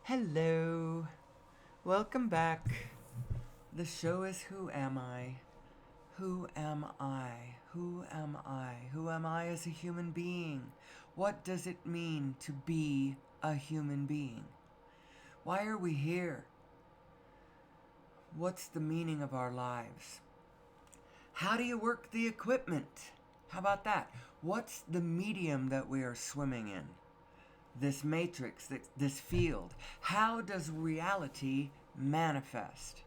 Hello. Welcome back. The show is Who Am I? Who am I? Who am I? Who am I as a human being? What does it mean to be a human being? Why are we here? What's the meaning of our lives? How do you work the equipment? How about that? What's the medium that we are swimming in? This matrix, this field. How does reality manifest?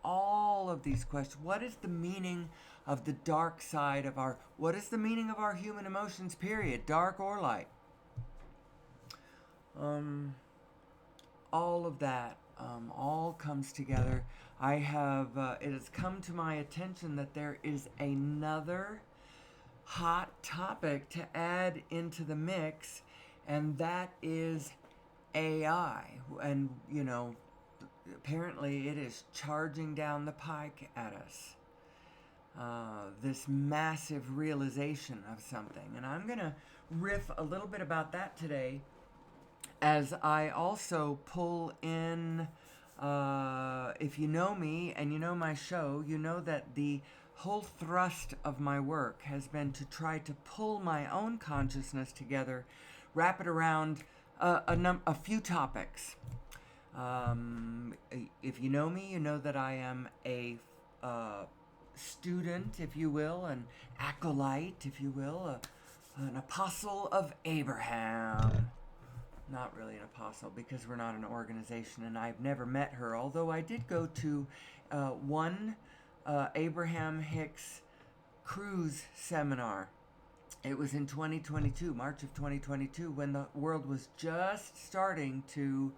All of these questions. What is the meaning of the dark side of what is the meaning of our human emotions, period, dark or light? All of that all comes together. It has come to my attention that there is another hot topic to add into the mix, and that is AI. And, apparently it is charging down the pike at us. This massive realization of something. And I'm going to riff a little bit about that today as I also pull in. If you know me and you know my show, you know that the whole thrust of my work has been to try to pull my own consciousness together, wrap it around a few topics. If you know me, you know that I am a student, if you will, an acolyte, if you will, an apostle of Abraham. Not really an apostle because we're not an organization and I've never met her, although I did go to one Abraham Hicks cruise seminar. It was in 2022, March of 2022, when the world was just starting to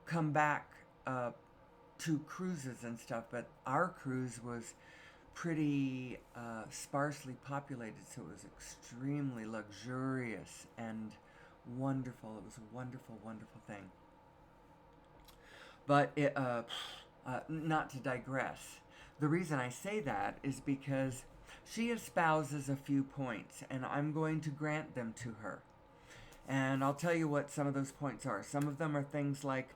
come back to cruises and stuff, but our cruise was pretty sparsely populated, so it was extremely luxurious and wonderful. It was a wonderful, wonderful thing. But not to digress, the reason I say that is because she espouses a few points, and I'm going to grant them to her. And I'll tell you what some of those points are. Some of them are things like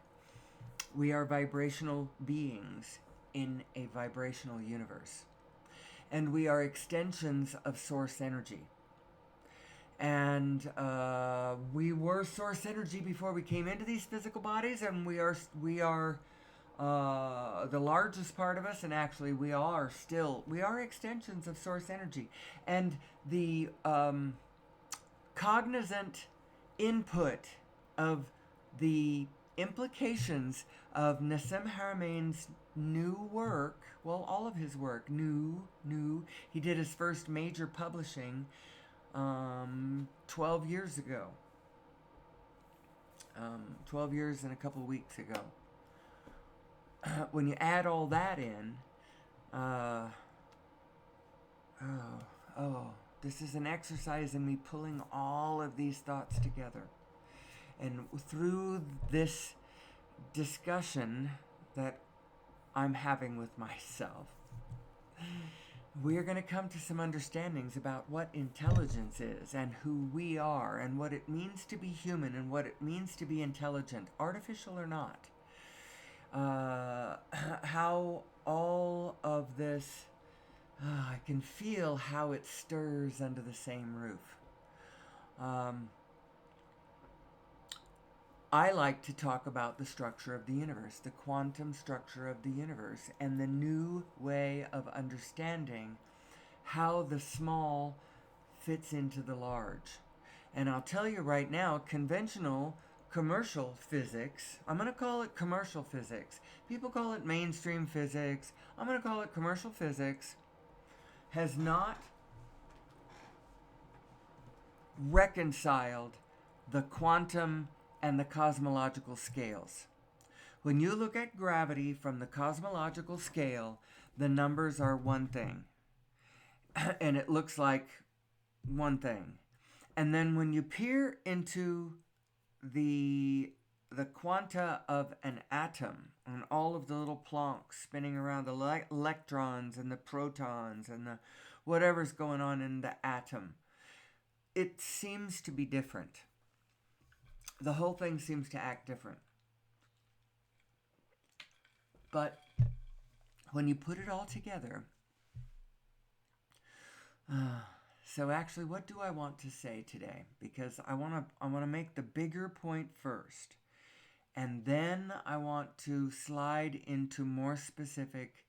we are vibrational beings in a vibrational universe. And we are extensions of source energy. And we were source energy before we came into these physical bodies, and we are the largest part of us, and actually we are extensions of source energy. And the cognizant input of the implications of Nassim Haramein's new work, well, all of his work, he did his first major publishing 12 years ago. 12 years and a couple of weeks ago. When you add all that in, this is an exercise in me pulling all of these thoughts together. And through this discussion that I'm having with myself, we're going to come to some understandings about what intelligence is and who we are and what it means to be human and what it means to be intelligent, artificial or not. How all of this, I can feel how it stirs under the same roof. I like to talk about the structure of the universe, the quantum structure of the universe, and the new way of understanding how the small fits into the large. And I'll tell you right now, conventional commercial physics, I'm going to call it commercial physics. People call it mainstream physics. I'm going to call it commercial physics, has not reconciled the quantum and the cosmological scales. When you look at gravity from the cosmological scale, the numbers are one thing. And it looks like one thing. And then when you peer into the quanta of an atom and all of the little Plancks spinning around, the electrons and the protons and the whatever's going on in the atom, it seems to be different. the whole thing seems to act different. But when you put it all together, so actually, what do I want to say today? Because I want to make the bigger point first, and then I want to slide into more specific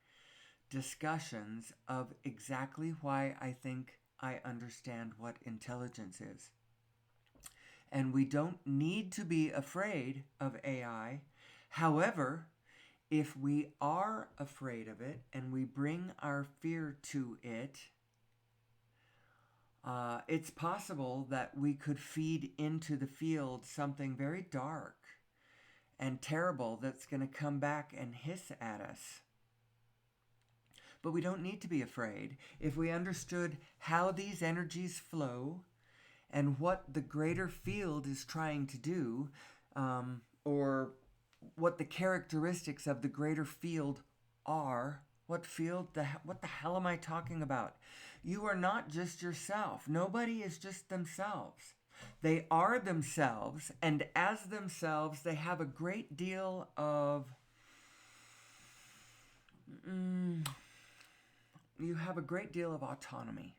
discussions of exactly why I think I understand what intelligence is. And we don't need to be afraid of AI. However, if we are afraid of it and we bring our fear to it, it's possible that we could feed into the field something very dark and terrible that's going to come back and hiss at us. But we don't need to be afraid. If we understood how these energies flow and what the greater field is trying to do, or what the characteristics of the greater field are. What the hell am I talking about? You are not just yourself. Nobody is just themselves. They are themselves, and as themselves, they have a great deal of... you have a great deal of autonomy.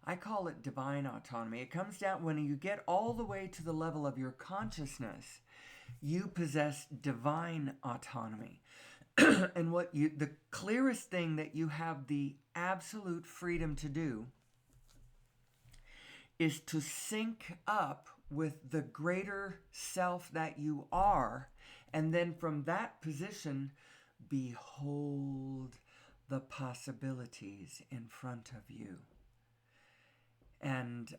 I call it divine autonomy. It comes down when you get all the way to the level of your consciousness, you possess divine autonomy. And the clearest thing that you have the absolute freedom to do is to sync up with the greater self that you are, and then from that position, behold the possibilities in front of you. And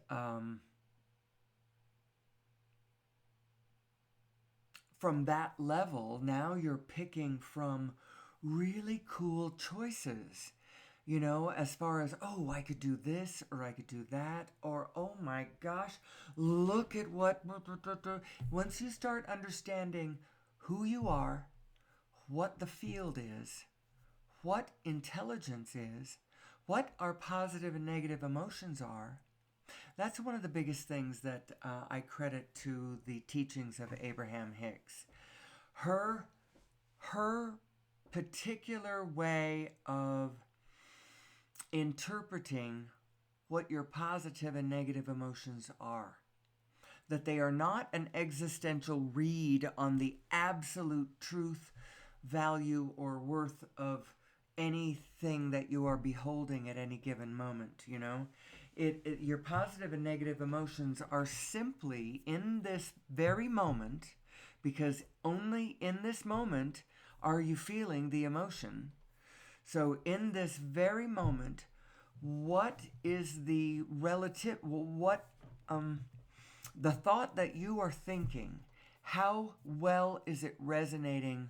from that level, now you're picking from really cool choices. You know, as far as, oh, I could do this or I could do that, or oh my gosh, look at what... Once you start understanding who you are, what the field is, what intelligence is, what our positive and negative emotions are, that's one of the biggest things that I credit to the teachings of Abraham Hicks. Her particular way of interpreting what your positive and negative emotions are. That they are not an existential read on the absolute truth, value, or worth of anything that you are beholding at any given moment, you know? Your positive and negative emotions are simply in this very moment, because only in this moment are you feeling the emotion. So in this very moment, what is the relative, the thought that you are thinking, how well is it resonating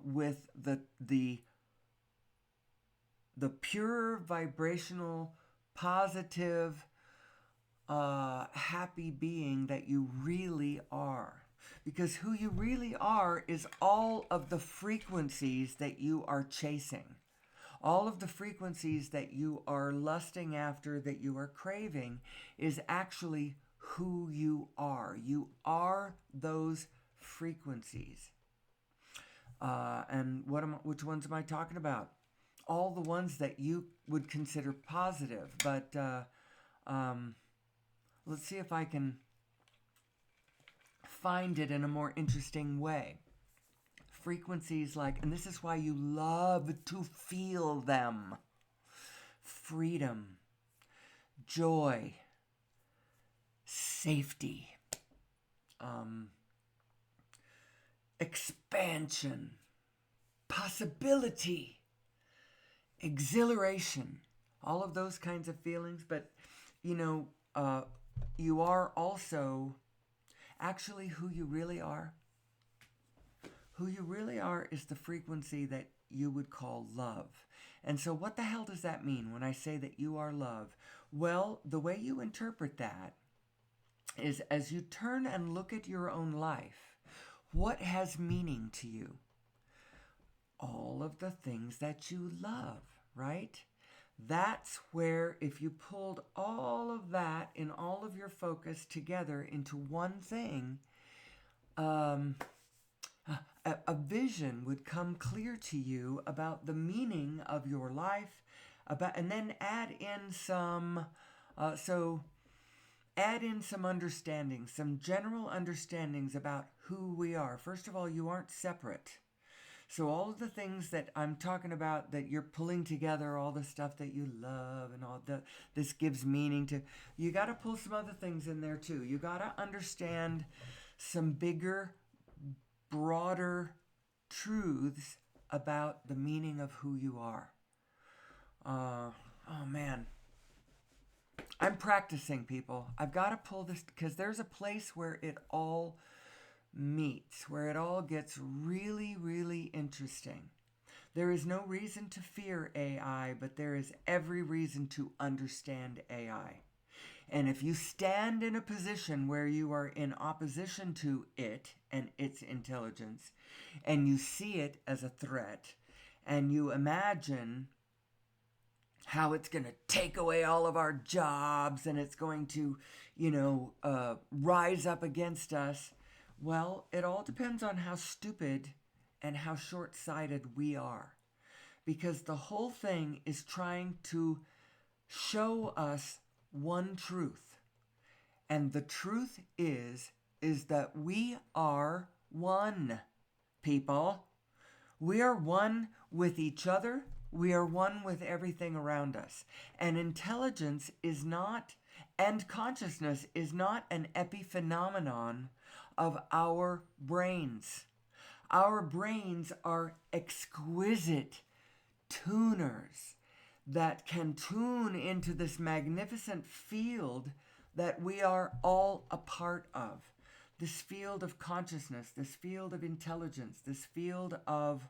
with the pure vibrational, positive, happy being that you really are? Because who you really are is all of the frequencies that you are chasing. All of the frequencies that you are lusting after, that you are craving, is actually who you are. You are those frequencies. And which ones am I talking about? All the ones that you would consider positive. But let's see if I can find it in a more interesting way. Frequencies like, and this is why you love to feel them: freedom, joy, safety, expansion, possibility, exhilaration, all of those kinds of feelings. But, you know, you are also actually who you really are. Who you really are is the frequency that you would call love. And so what the hell does that mean when I say that you are love? Well, the way you interpret that is, as you turn and look at your own life, what has meaning to you? All of the things that you love, right? That's where, if you pulled all of that in all of your focus together into one thing, um, a vision would come clear to you about the meaning of your life, about, and then so add in some understanding, some general understandings about who we are. First of all, you aren't separate. So all of the things that I'm talking about, that you're pulling together, all the stuff that you love and all the this gives meaning to, you got to pull some other things in there too. You got to understand some bigger, broader truths about the meaning of who you are. Oh man, I'm practicing, people. I've got to pull this because there's a place where it all meets, where it all gets really, really interesting. There is no reason to fear AI, but there is every reason to understand AI. And if you stand in a position where you are in opposition to it and its intelligence, and you see it as a threat, and you imagine how it's going to take away all of our jobs and it's going to, rise up against us, well, it all depends on how stupid and how short sighted we are. Because the whole thing is trying to show us one truth. And the truth is that we are one, people. We are one with each other. We are one with everything around us. And intelligence is not, and consciousness is not an epiphenomenon of our brains. Our brains are exquisite tuners that can tune into this magnificent field that we are all a part of. This field of consciousness, this field of intelligence, this field of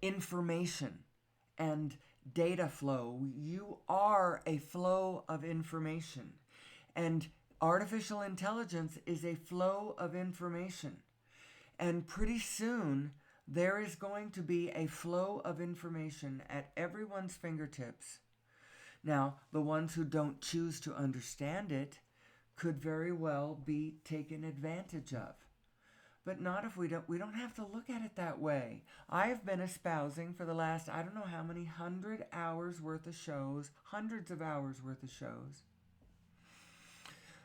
information and data flow. You are a flow of information. And artificial intelligence is a flow of information. And pretty soon, there is going to be a flow of information at everyone's fingertips. Now, the ones who don't choose to understand it could very well be taken advantage of. But not if we don't have to look at it that way. I've been espousing for the last, I don't know how many, 100 hours worth of shows, hundreds of hours worth of shows,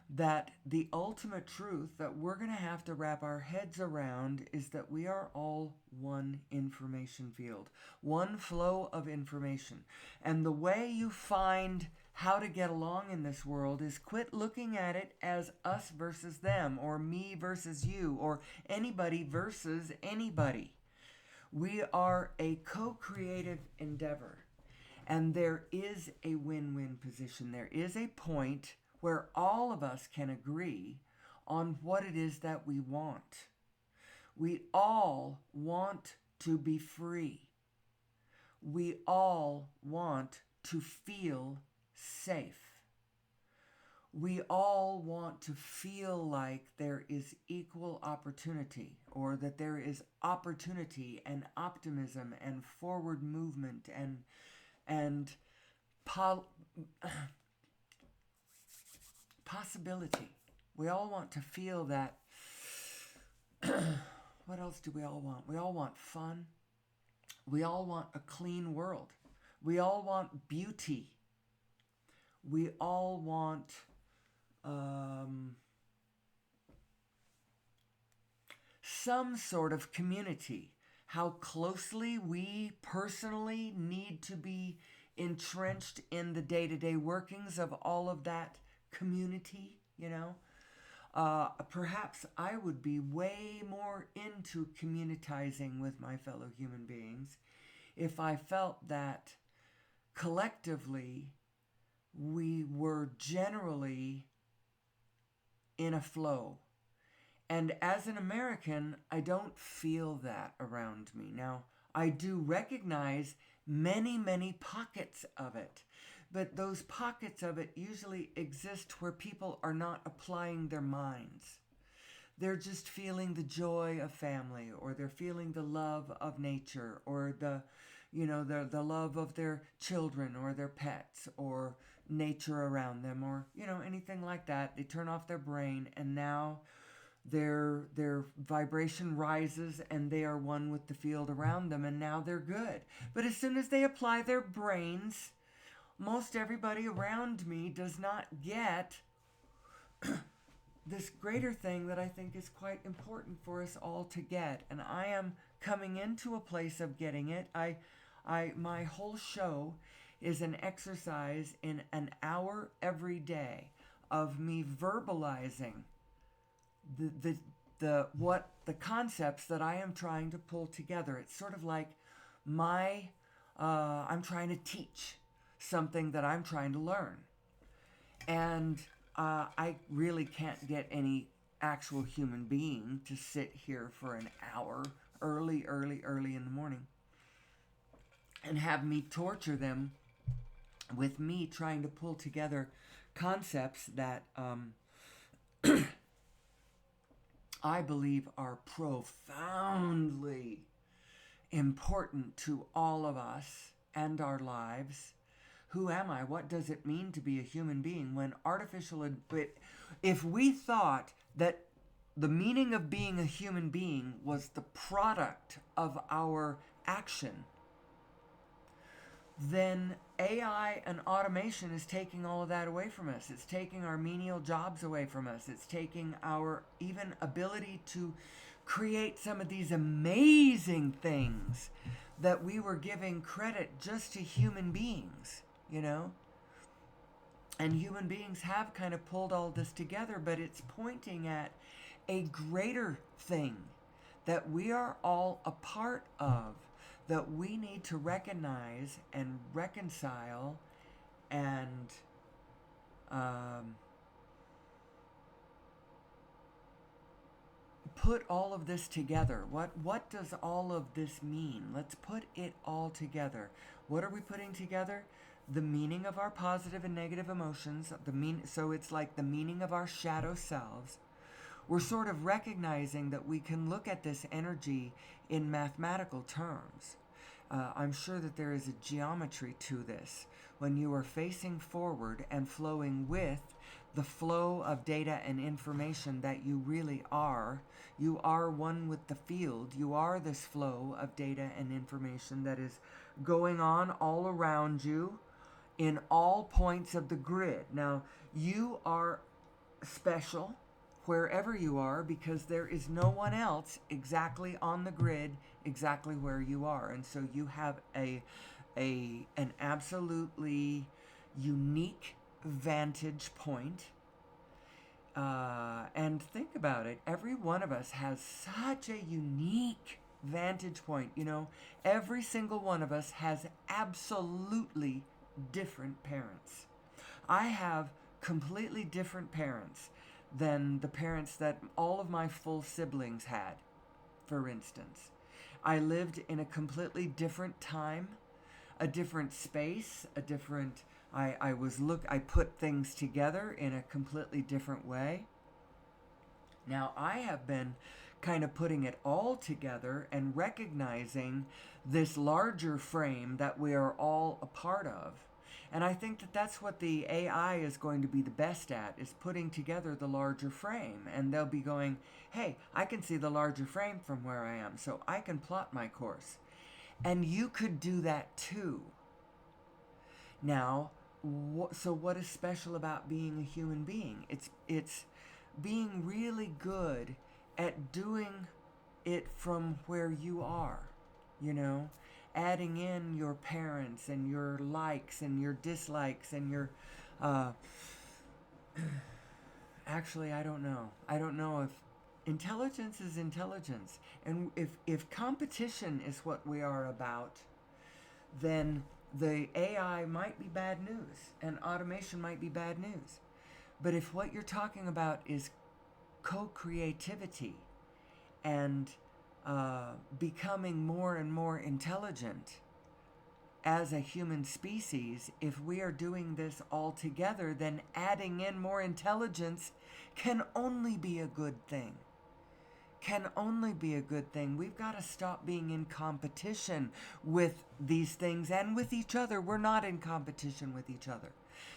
that the ultimate truth that we're going to have to wrap our heads around is that we are all one information field, one flow of information. And the way you find how to get along in this world is quit looking at it as us versus them, or me versus you, or anybody versus anybody. We are a co-creative endeavor. And there is a win-win position. There is a point where all of us can agree on what it is that we want. We all want to be free. We all want to feel safe. We all want to feel like there is equal opportunity, or that there is opportunity and optimism and forward movement and possibility. We all want to feel that. What else do we all want? We all want fun. We all want a clean world. We all want beauty. We all want some sort of community. How closely we personally need to be entrenched in the day-to-day workings of all of that community, perhaps I would be way more into communitizing with my fellow human beings if I felt that collectively we were generally in a flow. And as an American, I don't feel that around me. Now, I do recognize many, many pockets of it. But those pockets of it usually exist where people are not applying their minds. They're just feeling the joy of family, or they're feeling the love of nature, or the love of their children or their pets or nature around them, or anything like that. They turn off their brain, and now their vibration rises and they are one with the field around them, and now they're good. But as soon as they apply their brains, most everybody around me does not get this greater thing that I think is quite important for us all to get. And I am coming into a place of getting it. My whole show is an exercise in an hour every day of me verbalizing the concepts that I am trying to pull together. It's sort of like I'm trying to teach something that I'm trying to learn. And I really can't get any actual human being to sit here for an hour early in the morning and have me torture them with me trying to pull together concepts that I believe are profoundly important to all of us and our lives. Who am I? What does it mean to be a human being? When if we thought that the meaning of being a human being was the product of our action, then AI and automation is taking all of that away from us. It's taking our menial jobs away from us. It's taking our even ability to create some of these amazing things that we were giving credit just to human beings, you know? And human beings have kind of pulled all this together, but it's pointing at a greater thing that we are all a part of, that we need to recognize and reconcile and put all of this together. What does all of this mean? Let's put it all together. What are we putting together? The meaning of our positive and negative emotions. So it's like the meaning of our shadow selves. We're sort of recognizing that we can look at this energy in mathematical terms. I'm sure that there is a geometry to this. When you are facing forward and flowing with the flow of data and information that you really are, you are one with the field. You are this flow of data and information that is going on all around you in all points of the grid. Now, you are special wherever you are, because there is no one else exactly on the grid exactly where you are. And so you have an absolutely unique vantage point. And think about it, every one of us has such a unique vantage point. You know, every single one of us has absolutely different parents. I have completely different parents than the parents that all of my full siblings had, for instance. I lived in a completely different time, a different space, I put things together in a completely different way. Now I have been kind of putting it all together and recognizing this larger frame that we are all a part of. And I think that that's what the AI is going to be the best at, is putting together the larger frame. And they'll be going, hey, I can see the larger frame from where I am, so I can plot my course. And you could do that too. Now, so what is special about being a human being? It's being really good at doing it from where you are, you know? Adding in your parents and your likes and your dislikes and your actually, I don't know if intelligence is intelligence. And if competition is what we are about, then the AI might be bad news and automation might be bad news. But if what you're talking about is co-creativity and becoming more and more intelligent as a human species, if we are doing this all together, then adding in more intelligence can only be a good thing. Can only be a good thing. We've got to stop being in competition with these things and with each other. We're not in competition with each other.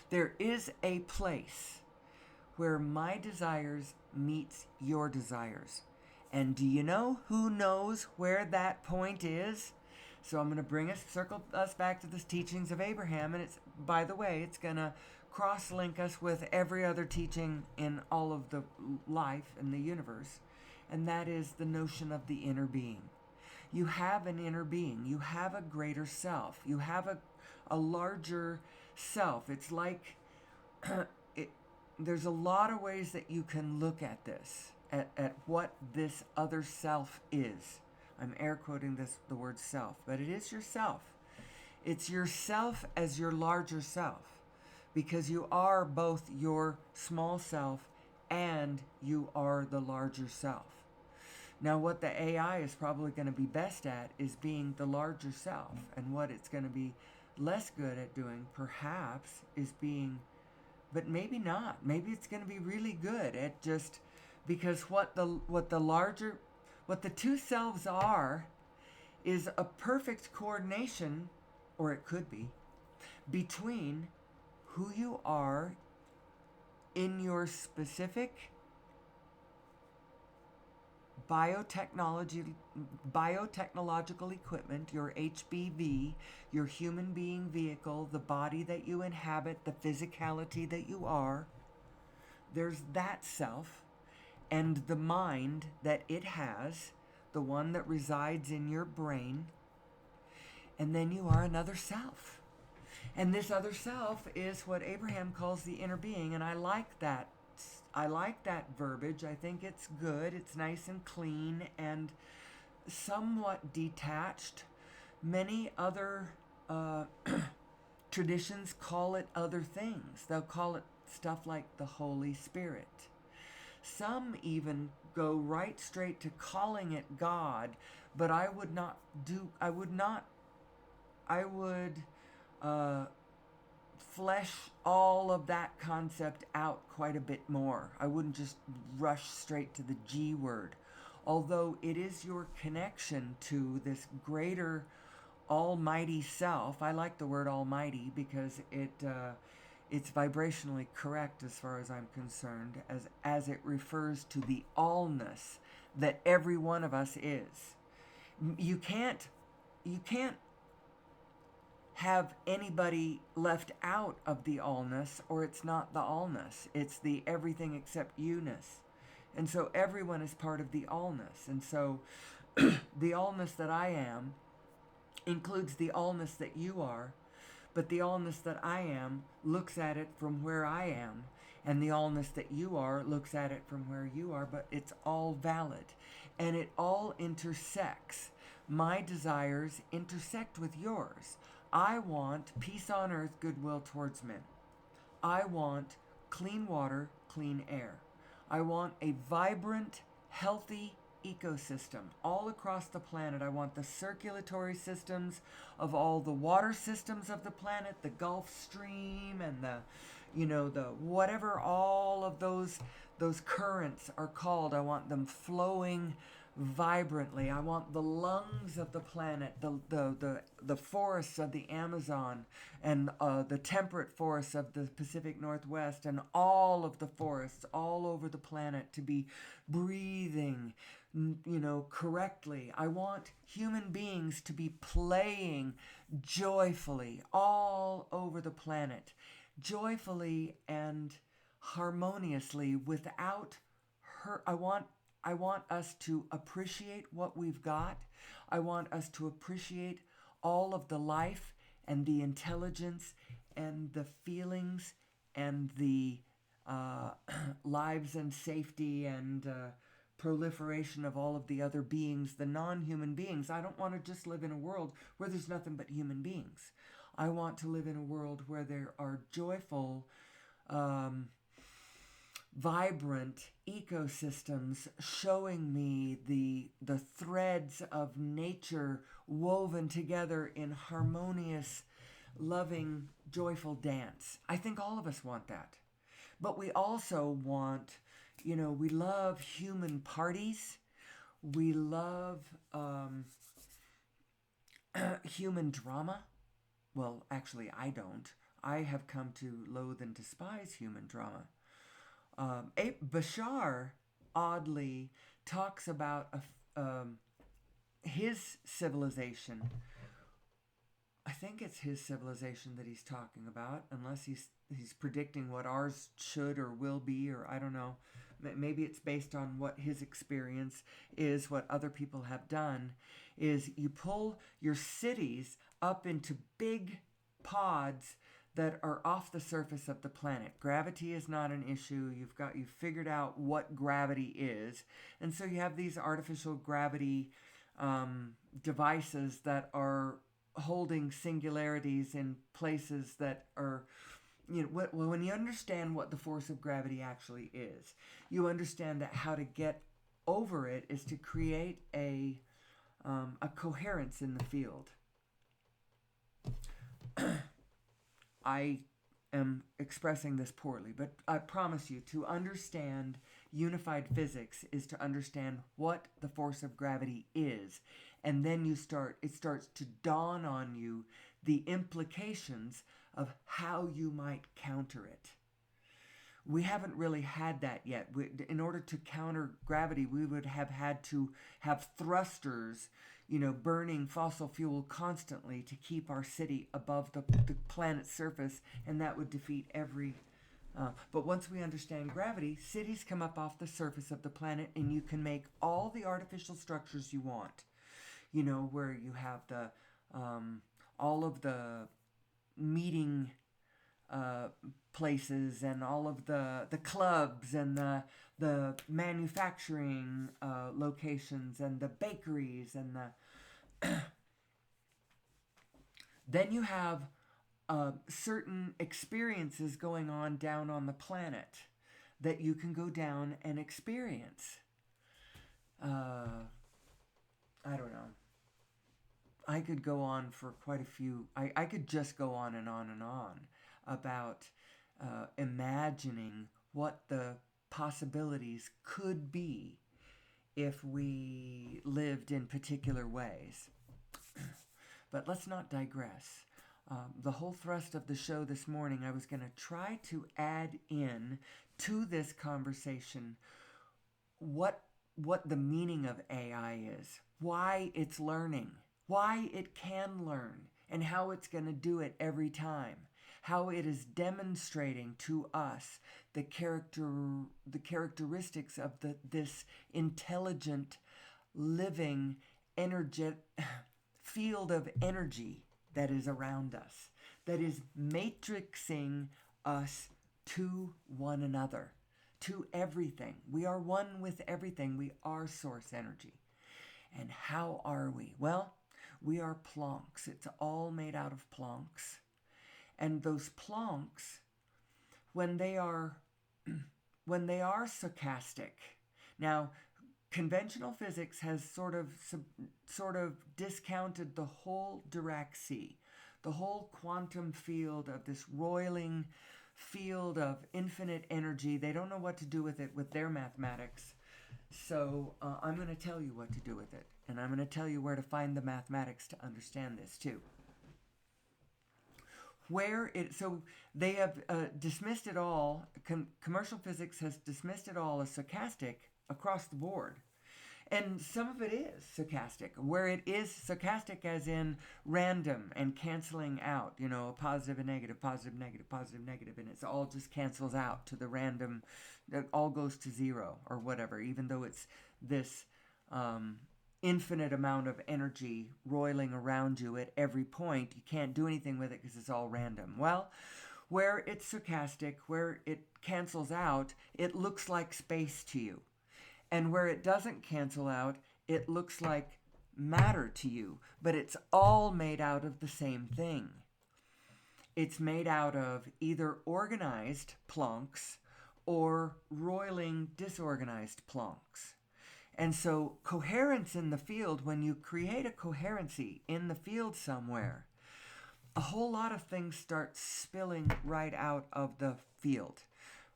There is a place where my desires meets your desires. And do you know who knows where that point is? So I'm going to circle us back to the teachings of Abraham, and it's, by the way, it's going to cross-link us with every other teaching in all of the life in the universe, and that is the notion of the inner being. You have an inner being. You have a greater self. You have a larger self. It's like there's a lot of ways that you can look at this, at what this other self is. I'm air quoting the word self, but it is yourself. It's yourself as your larger self, because you are both your small self and you are the larger self. Now, what the AI is probably going to be best at is being the larger self, and what it's going to be less good at doing, perhaps, is being, but maybe not. Maybe it's going to be really good at just, because what the two selves are is a perfect coordination, or it could be, between who you are in your specific biotechnological equipment, your HBV, your human being vehicle, the body that you inhabit, the physicality that you are. There's that self, and the mind that it has, the one that resides in your brain, and then you are another self. And this other self is what Abraham calls the inner being, and I like that. I like that verbiage. I think it's good. It's nice and clean and somewhat detached. Many other traditions call it other things. They'll call it stuff like the Holy Spirit. Some even go right straight to calling it God, but I would flesh all of that concept out quite a bit more. I wouldn't just rush straight to the G word. Although it is your connection to this greater almighty self. I like the word almighty because it's vibrationally correct as far as I'm concerned, as it refers to the allness that every one of us is. You can't have anybody left out of the allness, or it's not the allness. It's the everything except you-ness. And so everyone is part of the allness. And so the allness that I am includes the allness that you are, but the allness that I am looks at it from where I am, and the allness that you are looks at it from where you are, but it's all valid. And it all intersects. My desires intersect with yours. I want peace on earth, goodwill towards men. I want clean water, clean air. I want a vibrant, healthy ecosystem all across the planet. I want the circulatory systems of all the water systems of the planet, the Gulf Stream and the whatever all of those currents are called. I want them flowing vibrantly. I want the lungs of the planet, the forests of the Amazon and the temperate forests of the Pacific Northwest and all of the forests all over the planet to be breathing, correctly. I want human beings to be playing joyfully all over the planet, joyfully and harmoniously without hurt. I want us to appreciate what we've got. I want us to appreciate all of the life and the intelligence and the feelings and the lives and safety and proliferation of all of the other beings, the non-human beings. I don't want to just live in a world where there's nothing but human beings. I want to live in a world where there are joyful, vibrant ecosystems showing me the threads of nature woven together in harmonious, loving, joyful dance. I think all of us want that. But we also want, we love human parties. We love human drama. Well, actually, I don't. I have come to loathe and despise human drama. Bashar oddly talks about his civilization. I think it's his civilization that he's talking about, unless he's predicting what ours should or will be, or I don't know. Maybe it's based on what his experience is, what other people have done. Is you pull your cities up into big pods that are off the surface of the planet. Gravity is not an issue. You've figured out what gravity is, and so you have these artificial gravity devices that are holding singularities in places that are, when you understand what the force of gravity actually is, you understand that how to get over it is to create a coherence in the field. I am expressing this poorly, but I promise you, to understand unified physics is to understand what the force of gravity is. And then it starts to dawn on you the implications of how you might counter it. We haven't really had that yet. In order to counter gravity, we would have had to have thrusters, burning fossil fuel constantly to keep our city above the planet's surface, and that would defeat every. But once we understand gravity, cities come up off the surface of the planet, and you can make all the artificial structures you want. Where you have all of the meeting places and all of the clubs and the manufacturing locations and the bakeries and then you have certain experiences going on down on the planet that you can go down and experience. I don't know. I could go on for quite a few. I could just go on and on and on about imagining what the possibilities could be if we lived in particular ways. But let's not digress. The whole thrust of the show this morning, I was going to try to add in to this conversation what the meaning of AI is, why it's learning, why it can learn, and how it's going to do it every time, how it is demonstrating to us the characteristics of this intelligent, living, field of energy that is around us, that is matrixing us to one another, to everything. We are one with everything. We are source energy. And how are we? Well, we are plonks. It's all made out of plonks. And those plonks, when they are stochastic. Now, conventional physics has sort of discounted the whole Dirac sea, the whole quantum field of this roiling field of infinite energy. They don't know what to do with it with their mathematics. So I'm going to tell you what to do with it. And I'm going to tell you where to find the mathematics to understand this too. So they have dismissed it all. Commercial physics has dismissed it all as stochastic across the board. And some of it is stochastic, where it is stochastic as in random and canceling out, a positive and negative, positive, negative, positive, negative, and it all just cancels out to the random, it all goes to zero or whatever, even though it's this infinite amount of energy roiling around you at every point. You can't do anything with it because it's all random. Well, where it's stochastic, where it cancels out, it looks like space to you. And where it doesn't cancel out, it looks like matter to you. But it's all made out of the same thing. It's made out of either organized plonks or roiling disorganized plonks. And so coherence in the field, when you create a coherency in the field somewhere, a whole lot of things start spilling right out of the field.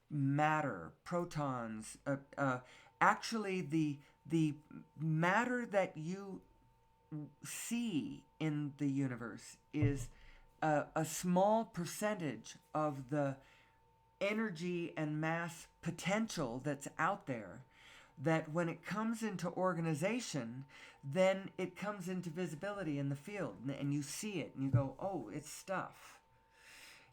Matter, protons, actually the matter that you see in the universe is a small percentage of the energy and mass potential that's out there, that when it comes into organization, then it comes into visibility in the field, and you see it and you go, oh, it's stuff.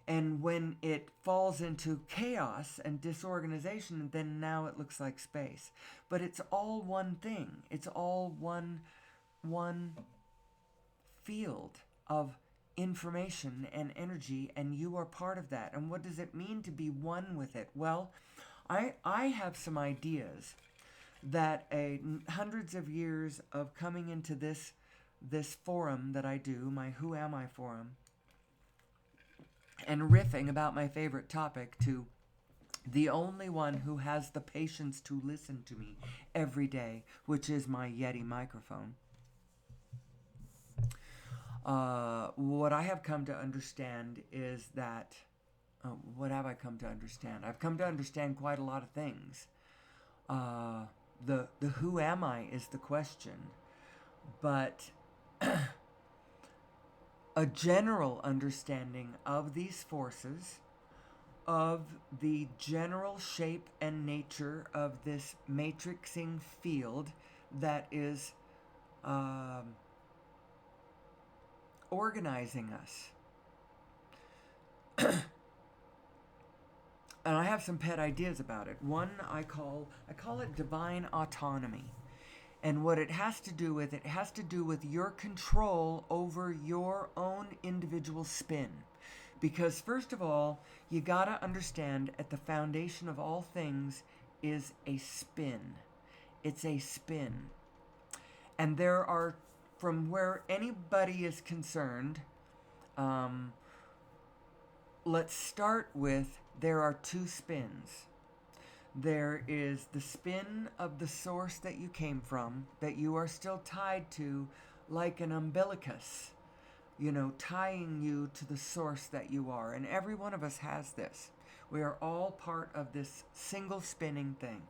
And when it falls into chaos and disorganization, then now it looks like space. But it's all one thing. It's all one field of information and energy, and you are part of that. And what does it mean to be one with it? Well, I have some ideas that hundreds of years of coming into this forum that I do, my Who Am I forum, and riffing about my favorite topic to the only one who has the patience to listen to me every day, which is my Yeti microphone. What I have come to understand is that, what have I come to understand? I've come to understand quite a lot of things. The who am I is the question, but a general understanding of these forces, of the general shape and nature of this matrixing field that is organizing us. And I have some pet ideas about it. One I call it divine autonomy. And what it has to do with your control over your own individual spin. Because first of all, you gotta understand at the foundation of all things is a spin. It's a spin. And there are, from where anybody is concerned, let's start with, there are two spins. There is the spin of the source that you came from, that you are still tied to, like an umbilicus, tying you to the source that you are. And every one of us has this. We are all part of this single spinning thing.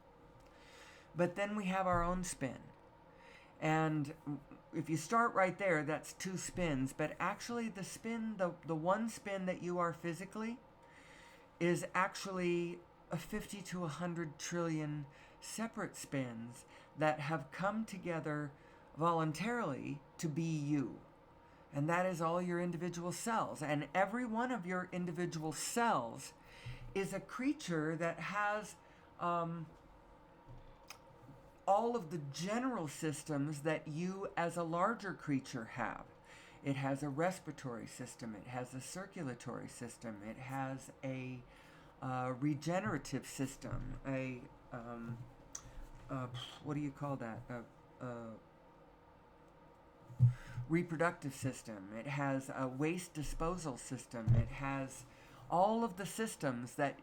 But then we have our own spin. And if you start right there, that's two spins. But actually the spin, the one spin that you are physically, is actually a 50 to 100 trillion separate spins that have come together voluntarily to be you. And that is all your individual cells. And every one of your individual cells is a creature that has all of the general systems that you as a larger creature have. It has a respiratory system. It has a circulatory system. It has a regenerative system. What do you call that? Reproductive system. It has a waste disposal system. It has all of the systems that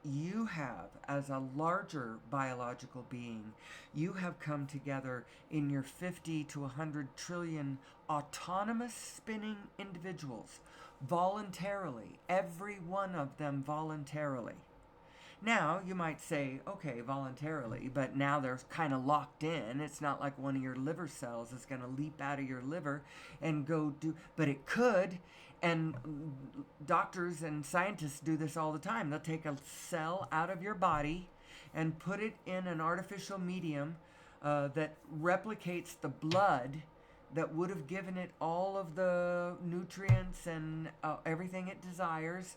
you have as a larger biological being. You have come together in your 50 to 100 trillion autonomous spinning individuals voluntarily, every one of them voluntarily. Now, you might say, okay, voluntarily, but now they're kind of locked in. It's not like one of your liver cells is going to leap out of your liver and go do, but it could. And doctors and scientists do this all the time. They'll take a cell out of your body and put it in an artificial medium that replicates the blood that would have given it all of the nutrients and everything it desires,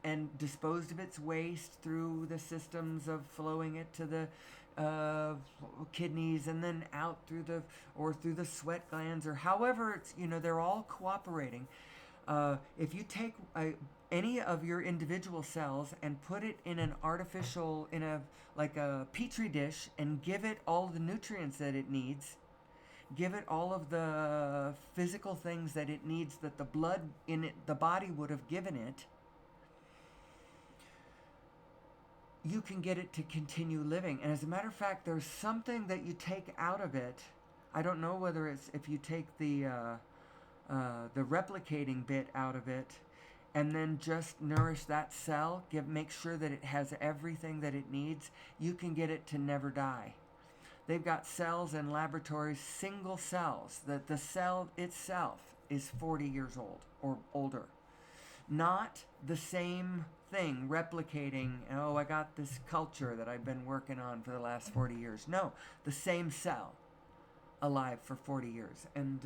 and disposed of its waste through the systems of flowing it to the kidneys and then out through the sweat glands, or however it's, they're all cooperating. If you take any of your individual cells and put it in an artificial, like a petri dish, and give it all the nutrients that it needs, give it all of the physical things that it needs, that the blood in it, the body would have given it, you can get it to continue living. And as a matter of fact, there's something that you take out of it. I don't know whether it's if you take the replicating bit out of it and then just nourish that cell, make sure that it has everything that it needs, you can get it to never die. They've got cells in laboratories, single cells, that the cell itself is 40 years old or older. Not the same thing replicating, oh, I got this culture that I've been working on for the last 40 years. No, the same cell alive for 40 years. And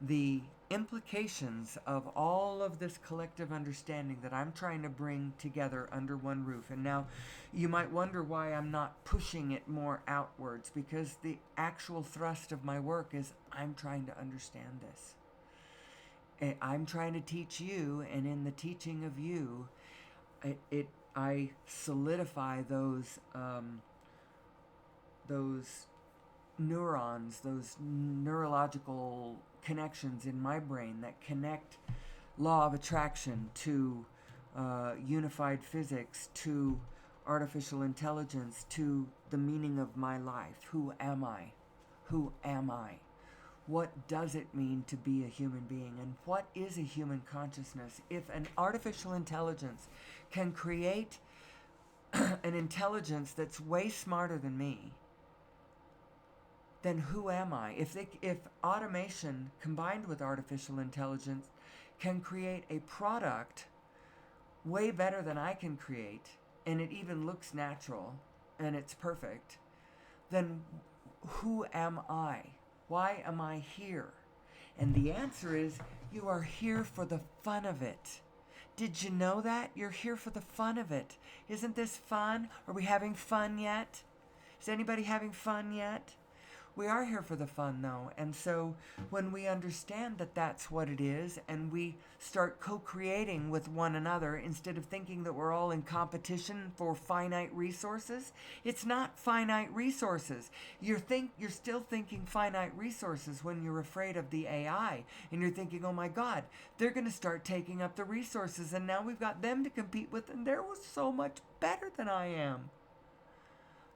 the implications of all of this collective understanding that I'm trying to bring together under one roof. And now you might wonder why I'm not pushing it more outwards, because the actual thrust of my work is I'm trying to understand this. I'm trying to teach you, and in the teaching of you, I solidify those neurons, those neurological connections in my brain that connect law of attraction to unified physics, to artificial intelligence, to the meaning of my life. Who am I? Who am I? What does it mean to be a human being? And what is a human consciousness? If an artificial intelligence can create an intelligence that's way smarter than me, then who am I? If automation combined with artificial intelligence can create a product way better than I can create, and it even looks natural, and it's perfect, then who am I? Why am I here? And the answer is, you are here for the fun of it. Did you know that? You're here for the fun of it. Isn't this fun? Are we having fun yet? Is anybody having fun yet? We are here for the fun, though. And so when we understand that that's what it is, and we start co-creating with one another instead of thinking that we're all in competition for finite resources, it's not finite resources. You're still thinking finite resources when you're afraid of the AI, and you're thinking, oh my God, they're going to start taking up the resources, and now we've got them to compete with, and they're so much better than I am.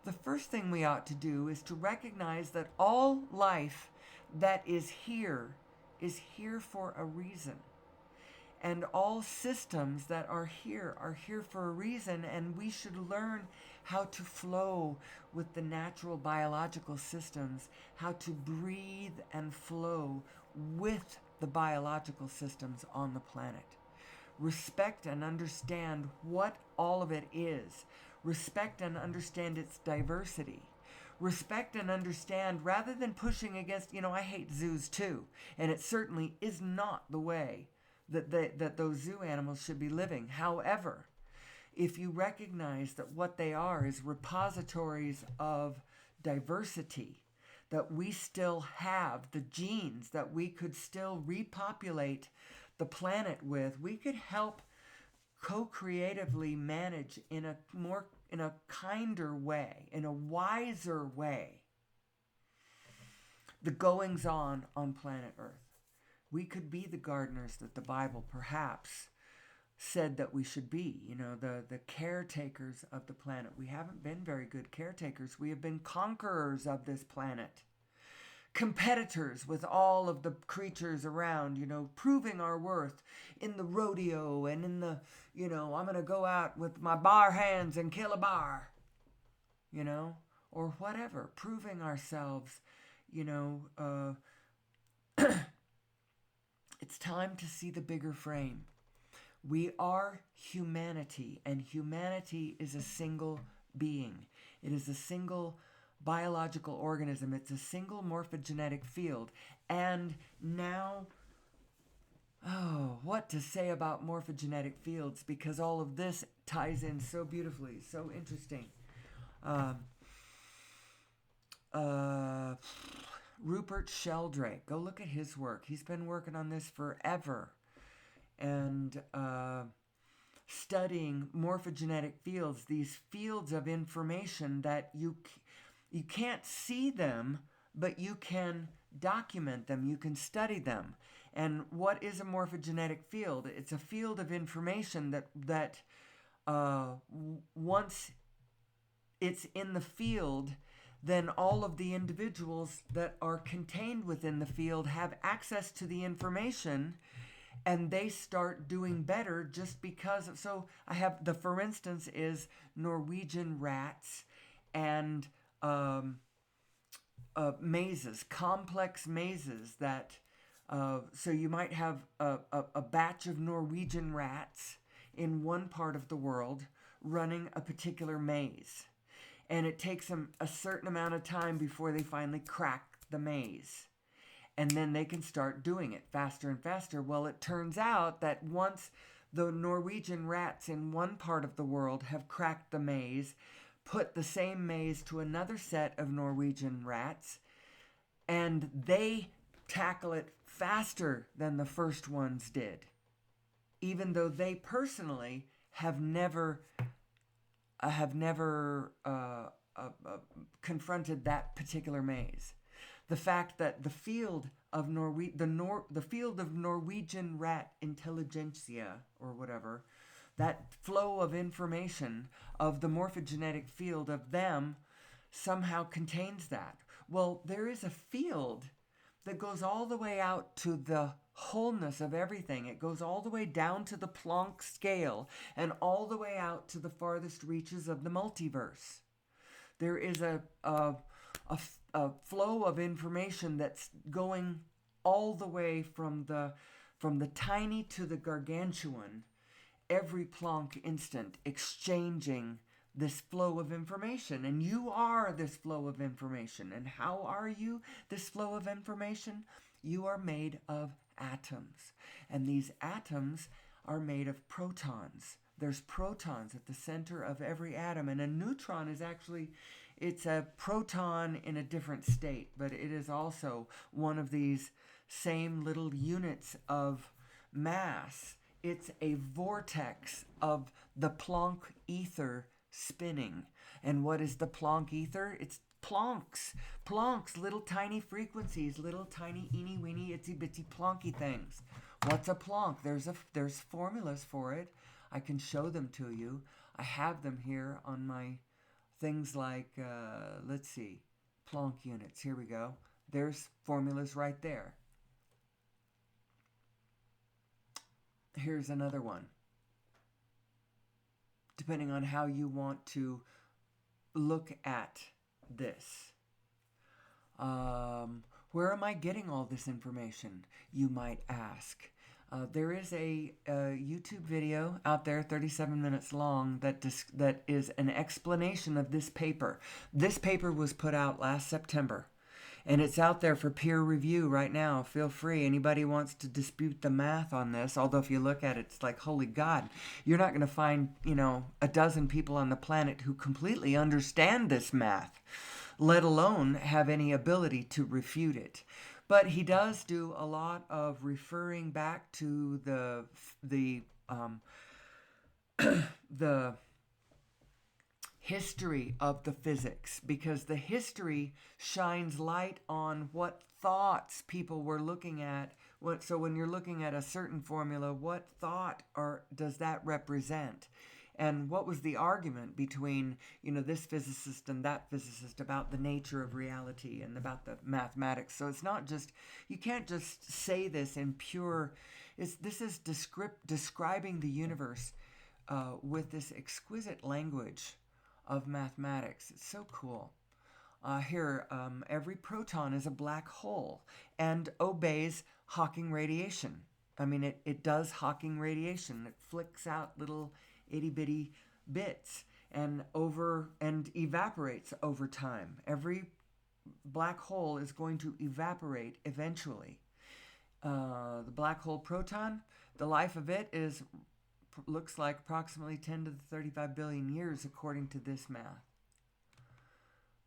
The first thing we ought to do is to recognize that all life that is here for a reason. And all systems that are here for a reason, and we should learn how to flow with the natural biological systems, how to breathe and flow with the biological systems on the planet. Respect and understand what all of it is. Respect and understand its diversity. Respect and understand, rather than pushing against, I hate zoos too. And it certainly is not the way that those zoo animals should be living. However, if you recognize that what they are is repositories of diversity, that we still have the genes that we could still repopulate the planet with, we could help co-creatively manage in a kinder way, in a wiser way, the goings on planet Earth. We could be the gardeners that the Bible perhaps said that we should be, the caretakers of the planet. We haven't been very good caretakers. We have been conquerors of this planet. Competitors with all of the creatures around, proving our worth in the rodeo and in the, I'm going to go out with my bare hands and kill a bar, or whatever, proving ourselves, it's time to see the bigger frame. We are humanity, and humanity is a single being. It is a single biological organism. It's a single morphogenetic field. And now, what to say about morphogenetic fields, because all of this ties in so beautifully, so interesting. Rupert Sheldrake, go look at his work. He's been working on this forever. And studying morphogenetic fields, these fields of information that you can't see them, but you can document them, you can study them. And what is a morphogenetic field? It's a field of information that once it's in the field, then all of the individuals that are contained within the field have access to the information, and they start doing better just because of, so I have for instance is Norwegian rats and mazes, complex mazes that So you might have a batch of Norwegian rats in one part of the world running a particular maze. And it takes them a certain amount of time before they finally crack the maze. And then they can start doing it faster and faster. Well, it turns out that once the Norwegian rats in one part of the world have cracked the maze, put the same maze to another set of Norwegian rats, and they tackle it faster than the first ones did, even though they personally have never confronted that particular maze. The fact that the field of the field of Norwegian rat intelligentsia, or whatever, that flow of information of the morphogenetic field of them somehow contains that. Well, there is a field that goes all the way out to the wholeness of everything. It goes all the way down to the Planck scale and all the way out to the farthest reaches of the multiverse. There is a flow of information that's going all the way from the tiny to the gargantuan, every Planck instant, exchanging this flow of information. And you are this flow of information. And how are you this flow of information? You are made of atoms. And these atoms are made of protons. There's protons at the center of every atom. And a neutron is actually, it's a proton in a different state, but it is also one of these same little units of mass. It's a vortex of the Planck ether spinning. And what is the Planck ether? It's Plancks, little tiny frequencies, little tiny eeny weeny itsy bitsy plonky things. What's a Planck? There's formulas for it. I can show them to you. I have them here on my things like, let's see, Planck units. Here we go. There's formulas right there. Here's another one. Depending on how you want to look at this. Where am I getting all this information, you might ask? There is a YouTube video out there, 37 minutes long, that is an explanation of this paper. This paper was put out last September, and it's out there for peer review right now. Feel free. Anybody wants to dispute the math on this, although if you look at it, it's like, holy God, you're not going to find, a dozen people on the planet who completely understand this math, let alone have any ability to refute it. But he does do a lot of referring back to the history of the physics, because the history shines light on what thoughts people were looking at. So when you're looking at a certain formula, what thought does that represent? And what was the argument between, this physicist and that physicist about the nature of reality and about the mathematics? So it's not just, you can't just say this in pure, this is describing the universe with this exquisite language of mathematics. It's so cool. Here, every proton is a black hole and obeys Hawking radiation. I mean, it does Hawking radiation. It flicks out little itty bitty bits and evaporates over time. Every black hole is going to evaporate eventually. The black hole proton, the life of it looks like approximately 10 to the 35 billion years according to this math.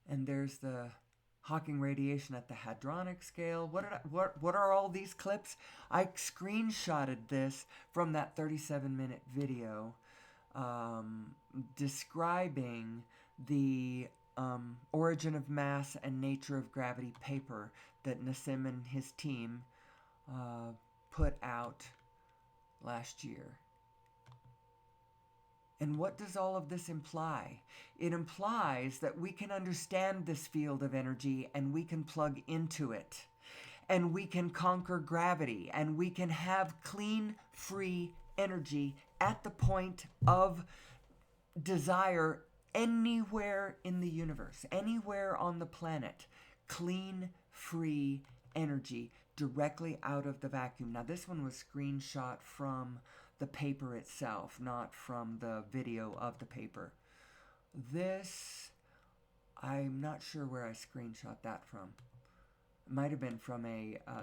And there's the Hawking radiation at the hadronic scale. What are all these clips? I screenshotted this from that 37-minute video describing the origin of mass and nature of gravity paper that Nassim and his team put out last year. And what does all of this imply? It implies that we can understand this field of energy and we can plug into it. And we can conquer gravity. And we can have clean, free energy at the point of desire anywhere in the universe, anywhere on the planet. Clean, free energy directly out of the vacuum. Now, this one was screenshot from the paper itself, not from the video of the paper. This, I'm not sure where I screenshot that from. It might have been from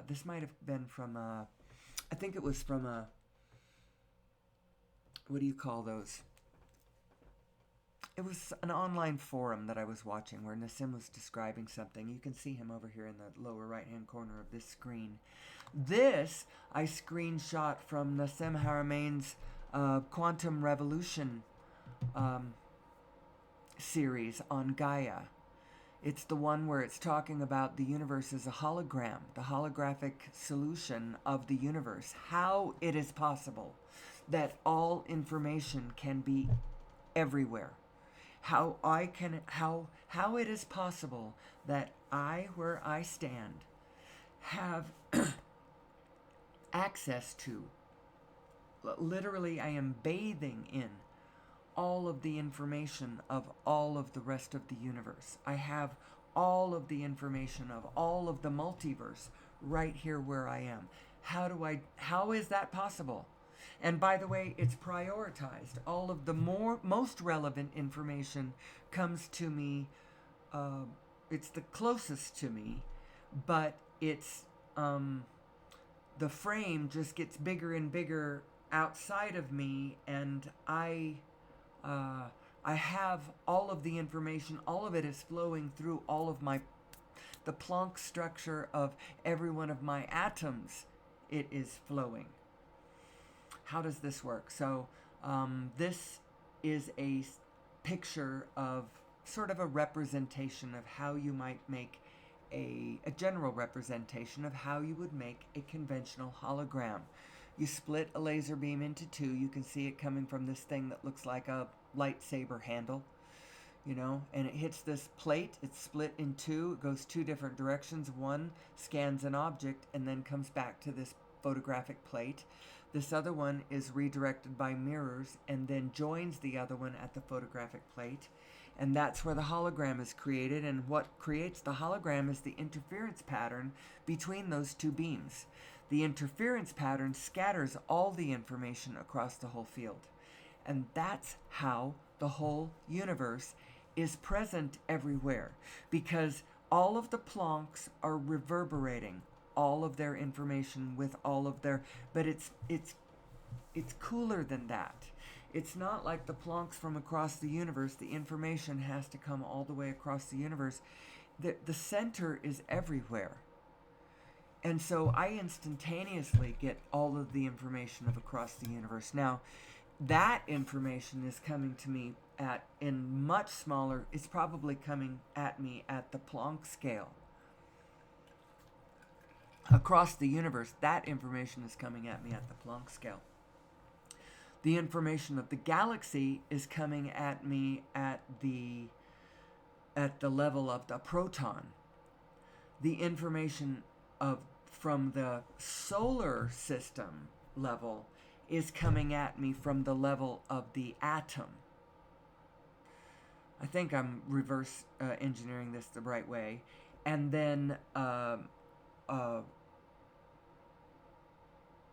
this might have been from I think it was from what do you call those? It was an online forum that I was watching where Nassim was describing something. You can see him over here in the lower right-hand corner of this screen. This I screenshot from Nassim Haramein's Quantum Revolution series on Gaia. It's the one where it's talking about the universe as a hologram, the holographic solution of the universe. How it is possible that all information can be everywhere. How it is possible that I, where I stand, have access to, literally I am bathing in all of the information of all of the rest of the universe. I have all of the information of all of the multiverse right here where I am. How is that possible? And by the way, it's prioritized. All of the most relevant information comes to me. It's the closest to me, but it's the frame just gets bigger and bigger outside of me, and I have all of the information. All of it is flowing through all of the Planck structure of every one of my atoms. It is flowing. How does this work? So this is a picture of sort of a representation of how you might make a general representation of how you would make a conventional hologram. You split a laser beam into two. You can see it coming from this thing that looks like a lightsaber handle, and it hits this plate. It's split in two. It goes two different directions. One scans an object and then comes back to this photographic plate. This other one is redirected by mirrors and then joins the other one at the photographic plate. And that's where the hologram is created. And what creates the hologram is the interference pattern between those two beams. The interference pattern scatters all the information across the whole field. And that's how the whole universe is present everywhere. Because all of the Plancks are reverberating all of their information with all of their... But it's cooler than that. It's not like the Plancks from across the universe. The information has to come all the way across the universe. The center is everywhere. And so I instantaneously get all of the information of across the universe. Now, that information is coming to me in much smaller, it's probably coming at me at the Planck scale. Across the universe, that information is coming at me at the Planck scale. The information of the galaxy is coming at me at the level of the proton. The information from the solar system level is coming at me from the level of the atom. I think I'm reverse engineering this the right way. And then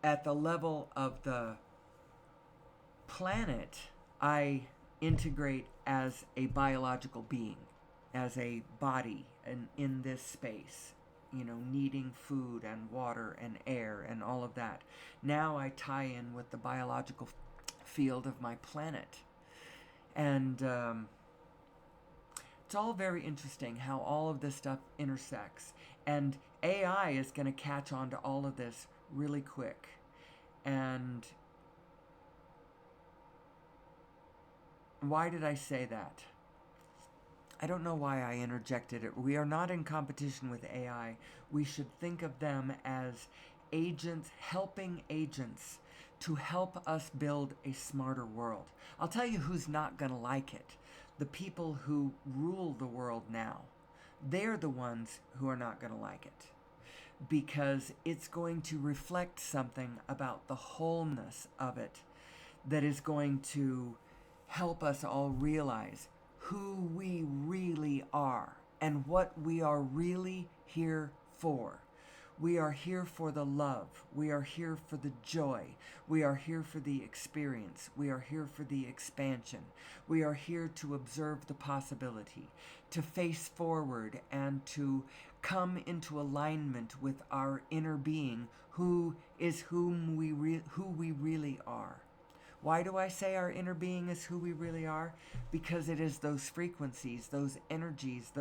at the level of the planet, I integrate as a biological being, as a body in this space, needing food and water and air and all of that. Now I tie in with the biological field of my planet. And it's all very interesting how all of this stuff intersects. And AI is going to catch on to all of this really quick. And why did I say that? I don't know why I interjected it. We are not in competition with AI. We should think of them as agents, helping agents to help us build a smarter world. I'll tell you who's not going to like it. The people who rule the world now. They're the ones who are not going to like it. Because it's going to reflect something about the wholeness of it that is going to help us all realize who we really are and what we are really here for. We are here for the love. We are here for the joy. We are here for the experience. We are here for the expansion. We are here to observe the possibility, to face forward and to come into alignment with our inner being, who is who we really are. Why do I say our inner being is who we really are? Because it is those frequencies, those energies,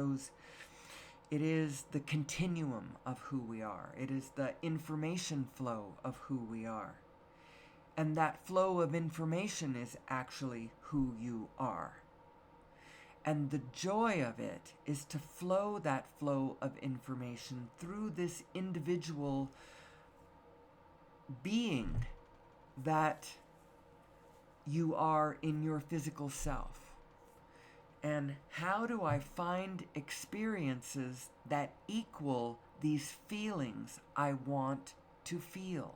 it is the continuum of who we are. It is the information flow of who we are. And that flow of information is actually who you are. And the joy of it is to flow that flow of information through this individual being that you are in your physical self. And how do I find experiences that equal these feelings I want to feel?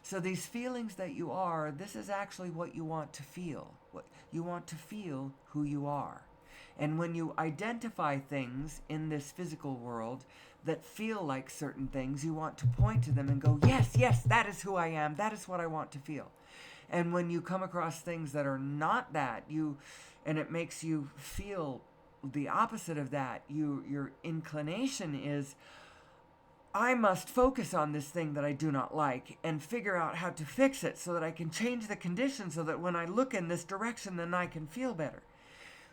So these feelings that you are, this is actually what you want to feel. You want to feel who you are. And when you identify things in this physical world that feel like certain things, you want to point to them and go, yes, yes, that is who I am. That is what I want to feel. And when you come across things that are not that, and it makes you feel the opposite of that, your inclination is, I must focus on this thing that I do not like and figure out how to fix it so that I can change the conditions so that when I look in this direction, then I can feel better.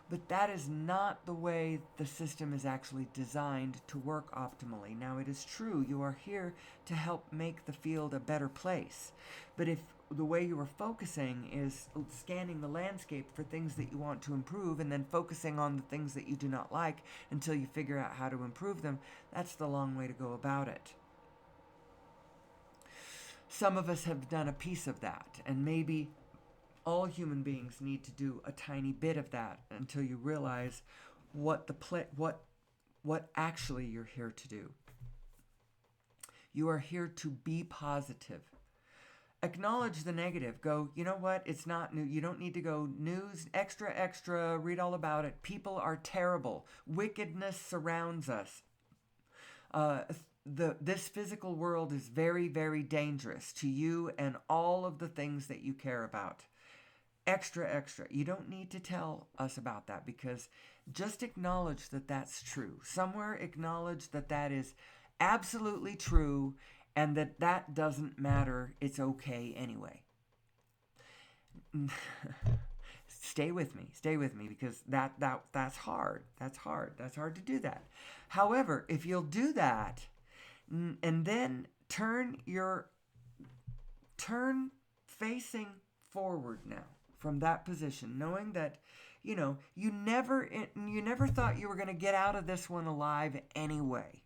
But that is not the way the system is actually designed to work optimally. Now, it is true, you are here to help make the field a better place. But if the way you are focusing is scanning the landscape for things that you want to improve and then focusing on the things that you do not like until you figure out how to improve them, that's the long way to go about it. Some of us have done a piece of that, and maybe all human beings need to do a tiny bit of that until you realize what actually you're here to do. You are here to be positive. Acknowledge the negative. Go, you know what? It's not new. You don't need to go news, extra, read all about it. People are terrible. Wickedness surrounds us. This physical world is very, very dangerous to you and all of the things that you care about. Extra. You don't need to tell us about that, because just acknowledge that that's true. Somewhere acknowledge that that is absolutely true and that doesn't matter. It's okay anyway. Stay with me, because that's hard. That's hard to do that. However, if you'll do that and then turn facing forward now from that position, knowing that you never thought you were going to get out of this one alive anyway.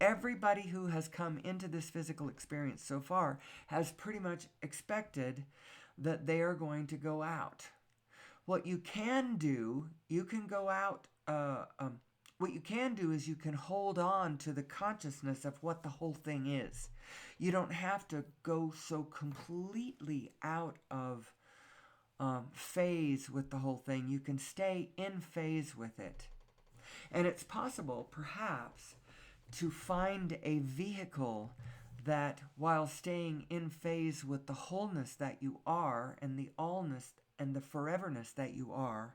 Everybody who has come into this physical experience so far has pretty much expected that they are going to go out. What you can do, you can go out. What you can do is you can hold on to the consciousness of what the whole thing is. You don't have to go so completely out of phase with the whole thing. You can stay in phase with it. And it's possible, perhaps, to find a vehicle that, while staying in phase with the wholeness that you are and the allness and the foreverness that you are,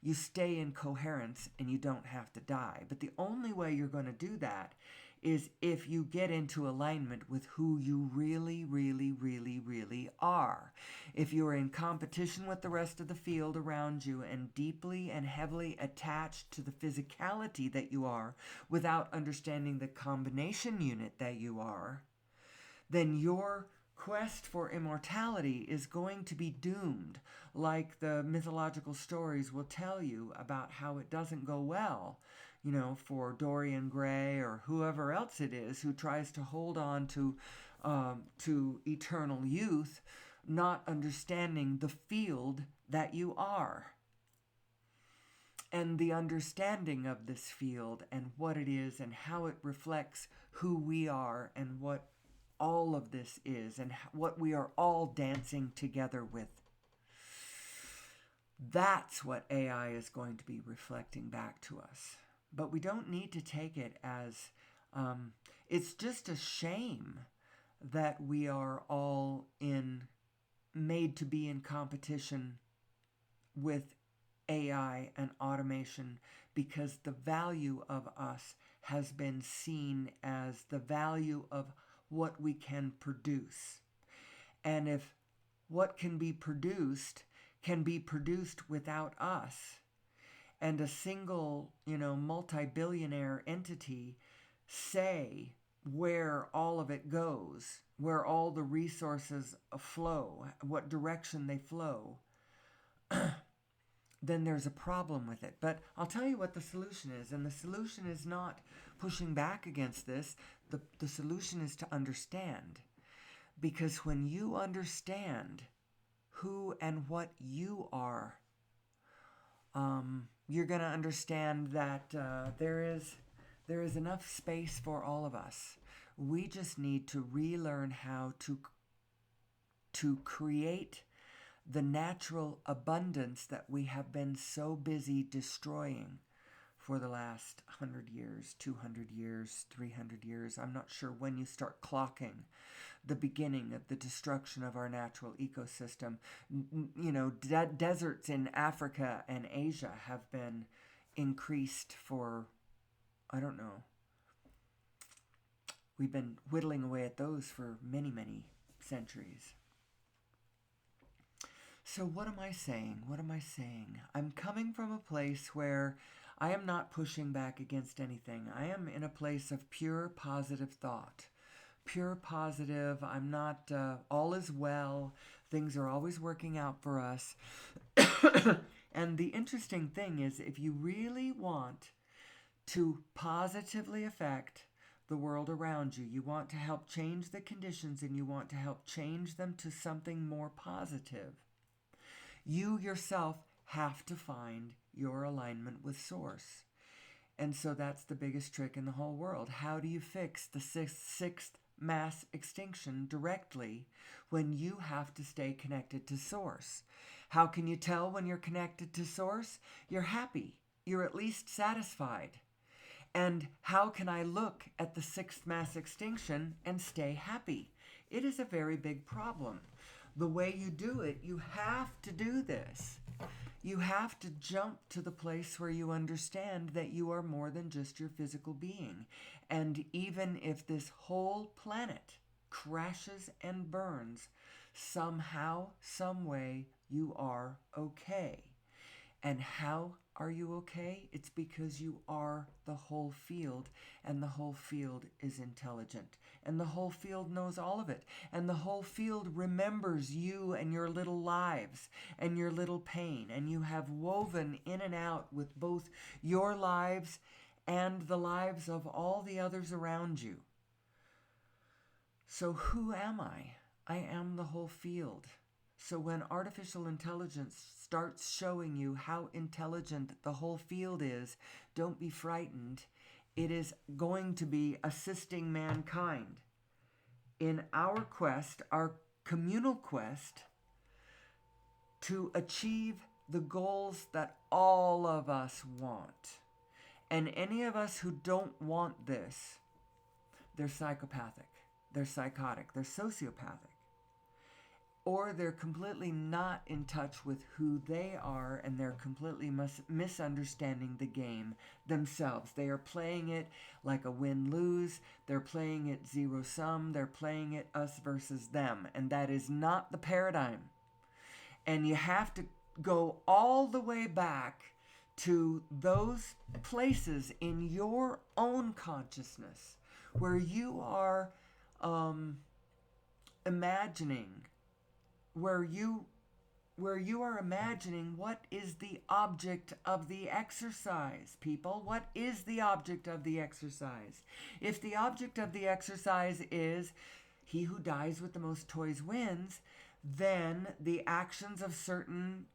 you stay in coherence and you don't have to die. But the only way you're going to do that is if you get into alignment with who you really, really, really, really are. If you're in competition with the rest of the field around you and deeply and heavily attached to the physicality that you are without understanding the combination unit that you are, then your quest for immortality is going to be doomed, like the mythological stories will tell you about how it doesn't go well, for Dorian Gray or whoever else it is who tries to hold on to eternal youth, not understanding the field that you are. And the understanding of this field and what it is and how it reflects who we are and what all of this is and what we are all dancing together with. That's what AI is going to be reflecting back to us. But we don't need to take it as It's just a shame that we are all made to be in competition with AI and automation, because the value of us has been seen as the value of what we can produce. And if what can be produced without us, and a single, multi-billionaire entity say where all of it goes, where all the resources flow, what direction they flow, then there's a problem with it. But I'll tell you what the solution is. And the solution is not pushing back against this. The solution is to understand. Because when you understand who and what you are, you're going to understand that there is enough space for all of us. We just need to relearn how to create the natural abundance that we have been so busy destroying for the last 100 years, 200 years, 300 years. I'm not sure when you start clocking the beginning of the destruction of our natural ecosystem. Deserts in Africa and Asia have been increased for, I don't know. We've been whittling away at those for many, many centuries. So what am I saying? What am I saying? I'm coming from a place where I am not pushing back against anything. I am in a place of pure positive thought. Pure positive. I'm not, all is well. Things are always working out for us. And the interesting thing is, if you really want to positively affect the world around you, you want to help change the conditions, and you want to help change them to something more positive, you yourself have to find your alignment with Source. And so that's the biggest trick in the whole world. How do you fix the sixth mass extinction directly when you have to stay connected to Source? How can you tell when you're connected to Source? You're happy. You're at least satisfied. And how can I look at the sixth mass extinction and stay happy? It is a very big problem. The way you do it, you have to do this. You have to jump to the place where you understand that you are more than just your physical being. And even if this whole planet crashes and burns, somehow, some way, you are okay. And how are you okay? It's because you are the whole field, and the whole field is intelligent, and the whole field knows all of it, and the whole field remembers you and your little lives and your little pain, and you have woven in and out with both your lives and the lives of all the others around you. So who am I? I am the whole field. So when artificial intelligence starts showing you how intelligent the whole field is, don't be frightened. It is going to be assisting mankind in our quest, our communal quest, to achieve the goals that all of us want. And any of us who don't want this, they're psychopathic, they're psychotic, they're sociopathic. Or they're completely not in touch with who they are, and they're completely misunderstanding the game themselves. They are playing it like a win-lose. They're playing it zero-sum. They're playing it us versus them. And that is not the paradigm. And you have to go all the way back to those places in your own consciousness where you are imagining, where you are imagining what is the object of the exercise, people. What is the object of the exercise? If the object of the exercise is he who dies with the most toys wins, then the actions of certain,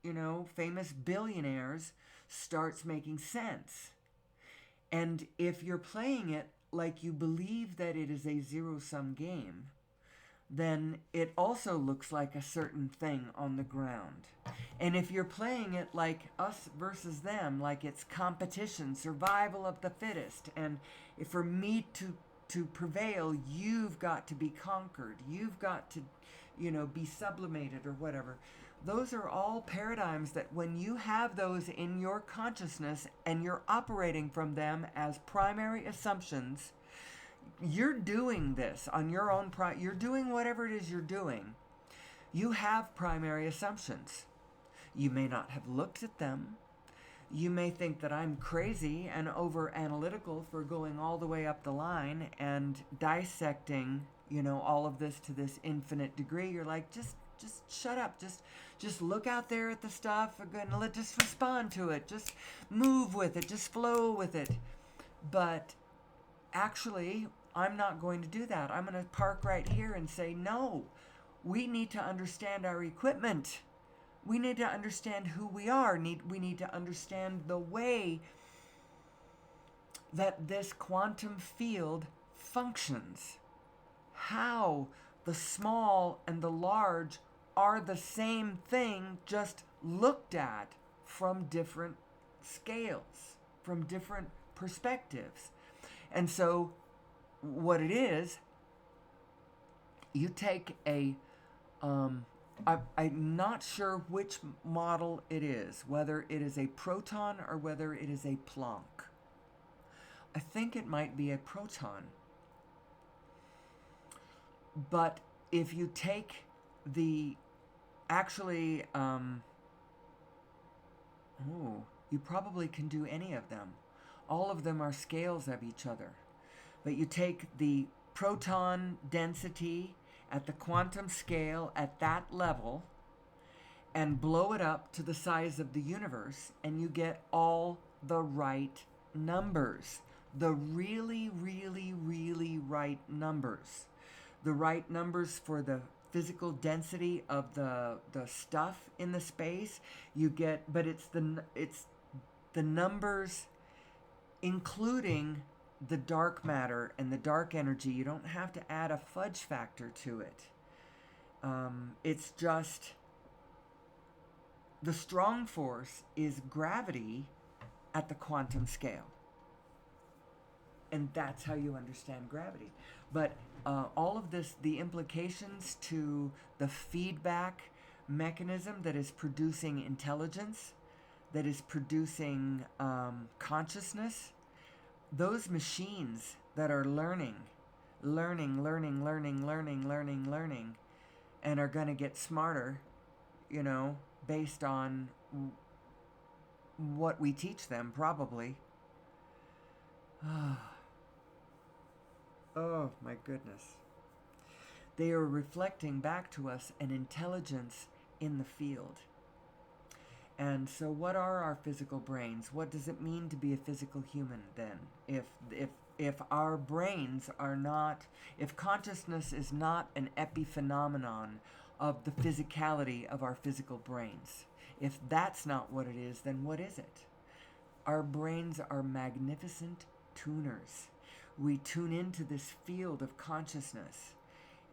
famous billionaires starts making sense. And if you're playing it like you believe that it is a zero-sum game, then it also looks like a certain thing on the ground. And if you're playing it like us versus them, like it's competition, survival of the fittest, and for me to prevail, you've got to be conquered. You've got to, be sublimated or whatever. Those are all paradigms that when you have those in your consciousness and you're operating from them as primary assumptions, you're doing this on your own. You're doing whatever it is you're doing. You have primary assumptions. You may not have looked at them. You may think that I'm crazy and over analytical for going all the way up the line and dissecting, all of this to this infinite degree. You're like, just shut up. Just look out there at the stuff and just respond to it. Just move with it. Just flow with it. But actually, I'm not going to do that. I'm going to park right here and say, no, we need to understand our equipment. We need to understand who we are. We need to understand the way that this quantum field functions. How the small and the large are the same thing, just looked at from different scales, from different perspectives. And so what it is, you take I'm not sure which model it is, whether it is a proton or whether it is a Planck. I think it might be a proton. But if you take you probably can do any of them. All of them are scales of each other. But you take the proton density at the quantum scale at that level and blow it up to the size of the universe, and you get all the right numbers. The really, really, really right numbers. The right numbers for the physical density of the stuff in the space. You get, but it's the numbers including the dark matter and the dark energy. You don't have to add a fudge factor to it. It's just the strong force is gravity at the quantum scale. And that's how you understand gravity. But all of this, the implications to the feedback mechanism that is producing intelligence, that is producing consciousness, those machines that are learning, and are going to get smarter, based on what we teach them, probably. Oh, my goodness. They are reflecting back to us an intelligence in the field. And so what are our physical brains? What does it mean to be a physical human then? If our brains are not, if consciousness is not an epiphenomenon of the physicality of our physical brains, if that's not what it is, then what is it? Our brains are magnificent tuners. We tune into this field of consciousness,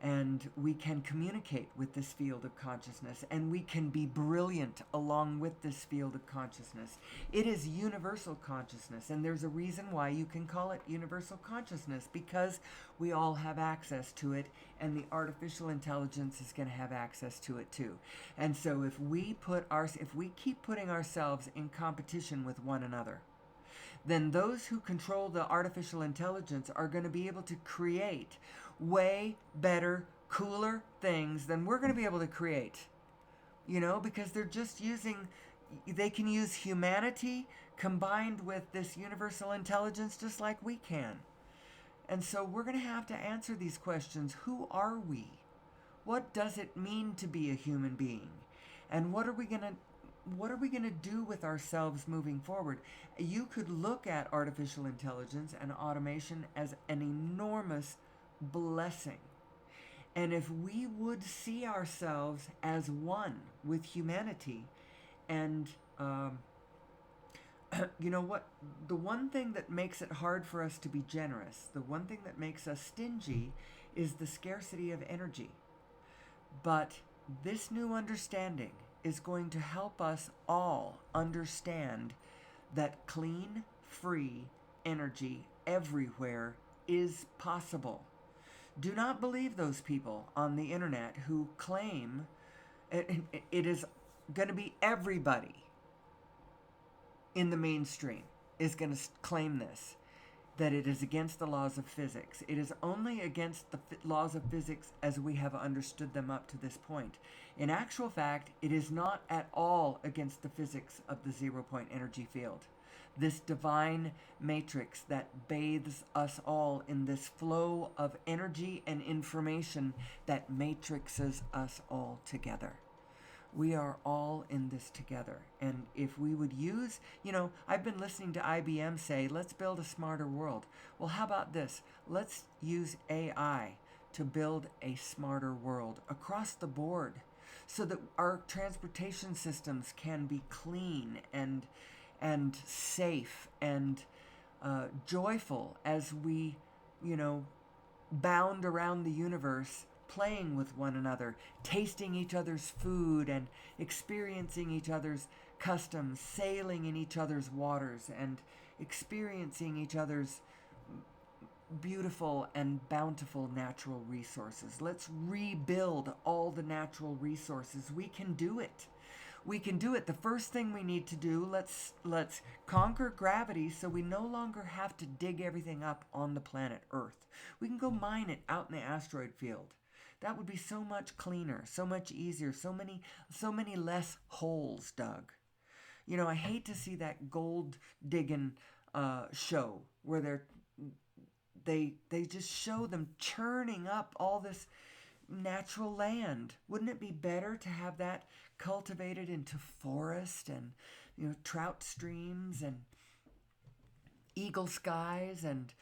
and we can communicate with this field of consciousness, and we can be brilliant along with this field of consciousness. It is universal consciousness, and there's a reason why you can call it universal consciousness, because we all have access to it, and the artificial intelligence is going to have access to it too. And so if we keep putting ourselves in competition with one another, then those who control the artificial intelligence are going to be able to create way better, cooler things than we're going to be able to create. Because they can use humanity combined with this universal intelligence just like we can. And so we're going to have to answer these questions. Who are we? What does it mean to be a human being? And what are we going to do with ourselves moving forward? You could look at artificial intelligence and automation as an enormous blessing. And if we would see ourselves as one with humanity, and the one thing that makes it hard for us to be generous, the one thing that makes us stingy, is the scarcity of energy. But this new understanding is going to help us all understand that clean, free energy everywhere is possible. Do not believe those people on the internet who claim it is going to be everybody in the mainstream is going to claim this, that it is against the laws of physics. It is only against the laws of physics as we have understood them up to this point. In actual fact, it is not at all against the physics of the zero-point energy field. This divine matrix that bathes us all in this flow of energy and information that matrixes us all together. We are all in this together. And if we would use, I've been listening to IBM say, let's build a smarter world. Well, how about this? Let's use AI to build a smarter world across the board so that our transportation systems can be clean and safe and joyful as we, bound around the universe, playing with one another, tasting each other's food and experiencing each other's customs, sailing in each other's waters and experiencing each other's beautiful and bountiful natural resources. Let's rebuild all the natural resources. We can do it. We can do it. The first thing we need to do, let's conquer gravity so we no longer have to dig everything up on the planet Earth. We can go mine it out in the asteroid field. That would be so much cleaner, so much easier, so many less holes dug. I hate to see that gold digging show where they just show them churning up all this natural land. Wouldn't it be better to have that cultivated into forest and trout streams and eagle skies and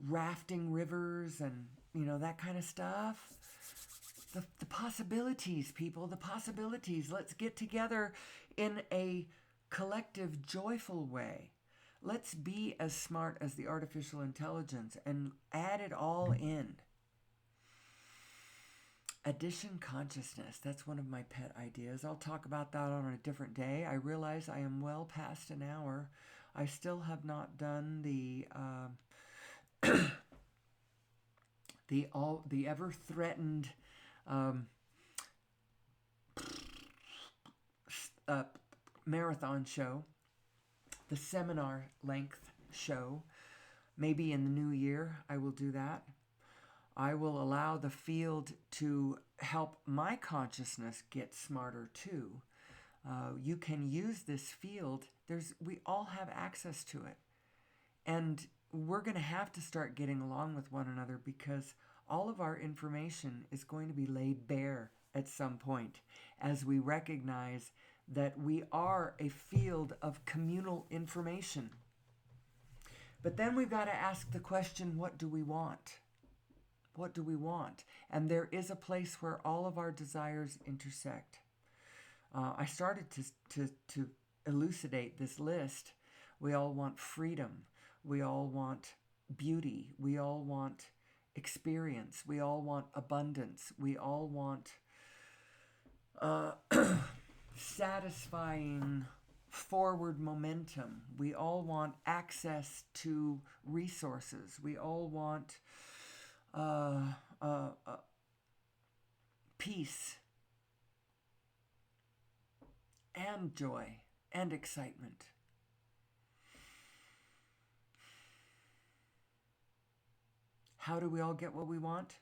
rafting rivers and that kind of stuff? The possibilities, people, the possibilities. Let's get together in a collective, joyful way. Let's be as smart as the artificial intelligence and add it all in. Addition consciousness. That's one of my pet ideas. I'll talk about that on a different day. I realize I am well past an hour. I still have not done the the ever threatened marathon show, the seminar length show. Maybe in the new year I will do that. I will allow the field to help my consciousness get smarter too. You can use this field. We all have access to it. And we're going to have to start getting along with one another because all of our information is going to be laid bare at some point as we recognize that we are a field of communal information. But then we've got to ask the question, what do we want? What do we want? And there is a place where all of our desires intersect. I started to elucidate this list. We all want freedom. We all want beauty. We all want experience. We all want abundance. We all want satisfying forward momentum. We all want access to resources. We all want peace and joy and excitement. How do we all get what we want?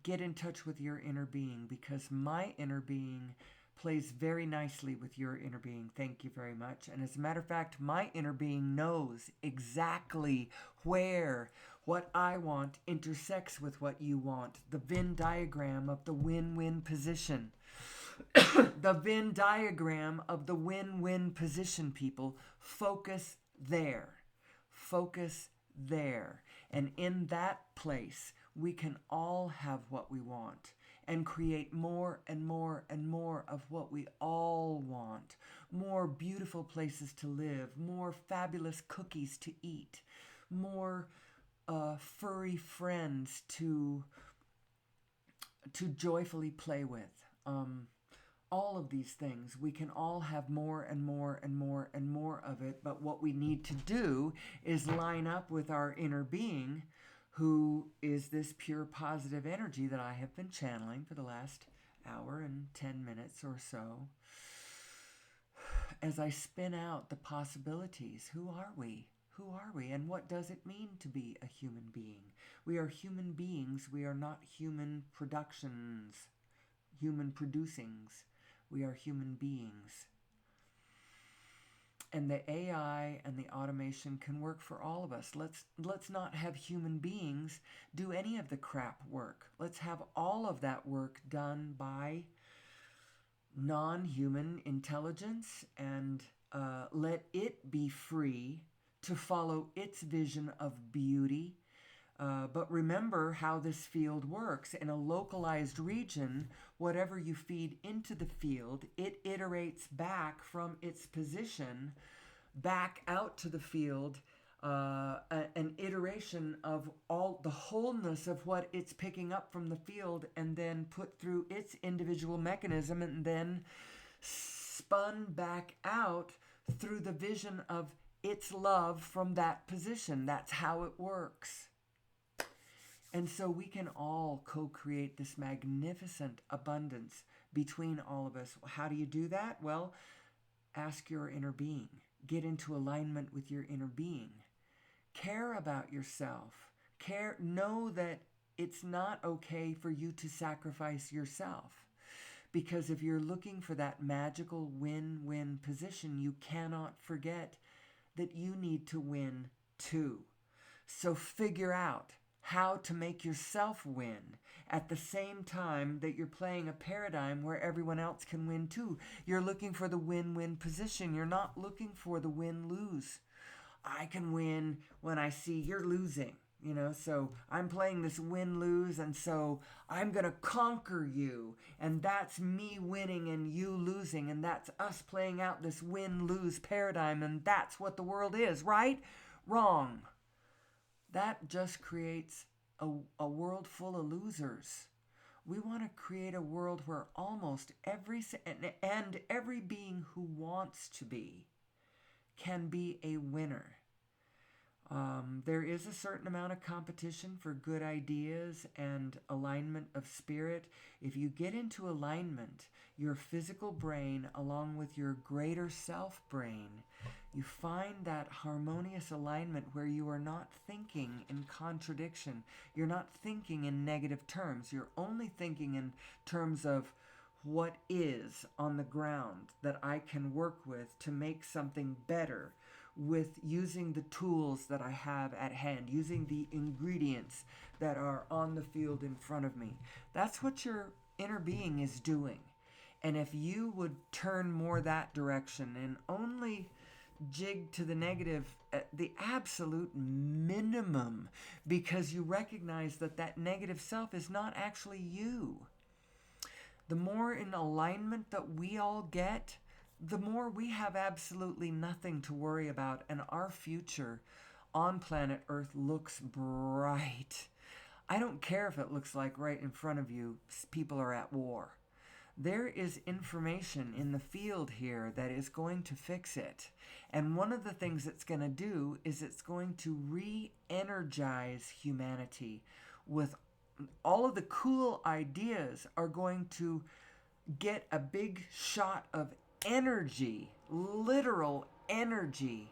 Get in touch with your inner being, because my inner being plays very nicely with your inner being. Thank you very much. And as a matter of fact, my inner being knows exactly where what I want intersects with what you want. The Venn diagram of the win-win position. The Venn diagram of the win-win position, people. Focus there. Focus there. And in that place, we can all have what we want and create more and more and more of what we all want. More beautiful places to live, more fabulous cookies to eat, more furry friends to joyfully play with. All of these things, we can all have more and more and more and more of it, but what we need to do is line up with our inner being who is this pure positive energy that I have been channeling for the last hour and 10 minutes or so. As I spin out the possibilities, who are we? Who are we? And what does it mean to be a human being? We are human beings. We are not human productions, human producings. We are human beings. And the AI and the automation can work for all of us. Let's not have human beings do any of the crap work. Let's have all of that work done by non-human intelligence, and let it be free to follow its vision of beauty. But remember how this field works. In a localized region, whatever you feed into the field, it iterates back from its position back out to the field, an iteration of all the wholeness of what it's picking up from the field, and then put through its individual mechanism, and then spun back out through the vision of its love from that position. That's how it works. And so we can all co-create this magnificent abundance between all of us. How do you do that? Well, ask your inner being. Get into alignment with your inner being. Care about yourself. Know that it's not okay for you to sacrifice yourself. Because if you're looking for that magical win-win position, you cannot forget that you need to win too. So figure out how to make yourself win at the same time that you're playing a paradigm where everyone else can win too. You're looking for the win-win position. You're not looking for the win-lose. I can win when I see you're losing, so I'm playing this win-lose, and so I'm going to conquer you, and that's me winning and you losing, and that's us playing out this win-lose paradigm, and that's what the world is, right? Wrong. That just creates a world full of losers. We want to create a world where almost every being who wants to be can be a winner. There is a certain amount of competition for good ideas and alignment of spirit. If you get into alignment, your physical brain along with your greater self brain, you find that harmonious alignment where you are not thinking in contradiction. You're not thinking in negative terms. You're only thinking in terms of what is on the ground that I can work with to make something better, with using the tools that I have at hand, using the ingredients that are on the field in front of me. That's what your inner being is doing. And if you would turn more that direction and only jig to the negative at the absolute minimum, because you recognize that that negative self is not actually you. The more in alignment that we all get, the more we have absolutely nothing to worry about, and our future on planet Earth looks bright. I don't care if it looks like right in front of you people are at war. There is information in the field here that is going to fix it. And one of the things it's going to do is it's going to re-energize humanity with all of the cool ideas are going to get a big shot of energy, literal energy,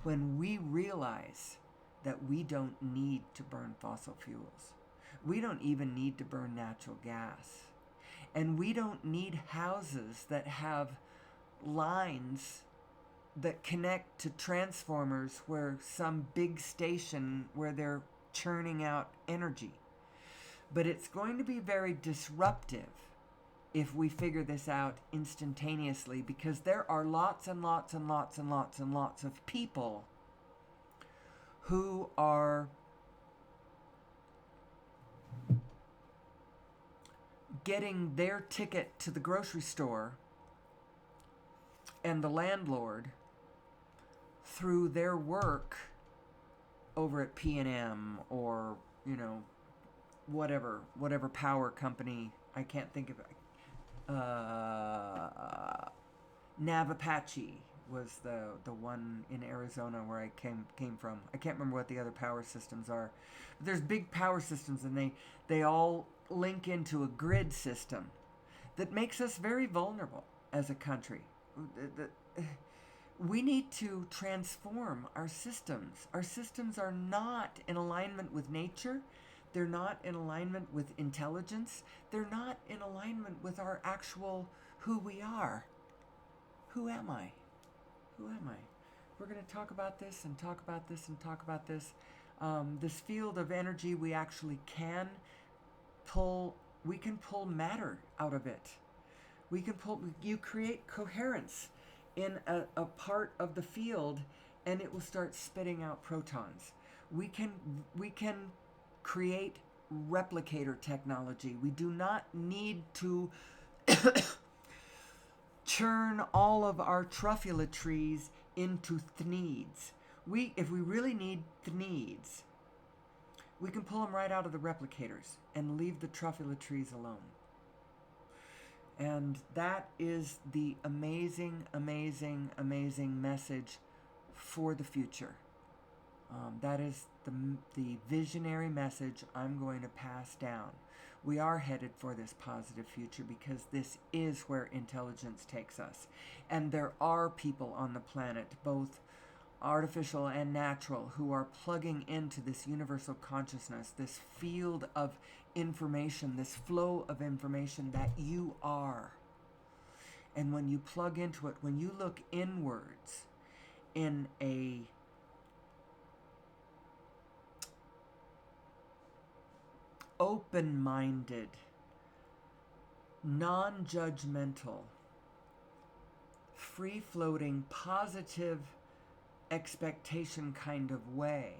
when we realize that we don't need to burn fossil fuels. We don't even need to burn natural gas. And we don't need houses that have lines that connect to transformers where some big station where they're churning out energy. But it's going to be very disruptive if we figure this out instantaneously, because there are lots and lots and lots and lots and lots of people who are getting their ticket to the grocery store and the landlord through their work over at P&M or, whatever power company, I can't think of it, Navapache, was the one in Arizona where I came from. I can't remember what the other power systems are. But there's big power systems, and they all link into a grid system that makes us very vulnerable as a country. We need to transform our systems. Our systems are not in alignment with nature. They're not in alignment with intelligence. They're not in alignment with our actual who we are. Who am I? Who am I? We're going to talk about this and talk about this and talk about this. This field of energy, we actually can pull matter out of it. You create coherence in a part of the field, and it will start spitting out protons. We can create replicator technology. We do not need to churn all of our truffula trees into thneeds. If we really need thneeds, we can pull them right out of the replicators and leave the truffula trees alone. And that is the amazing, amazing, amazing message for the future. That is the visionary message I'm going to pass down. We are headed for this positive future because this is where intelligence takes us. And there are people on the planet, both artificial and natural, who are plugging into this universal consciousness, this field of information, this flow of information that you are. And when you plug into it, when you look inwards in a open-minded, non-judgmental, free-floating, positive expectation kind of way,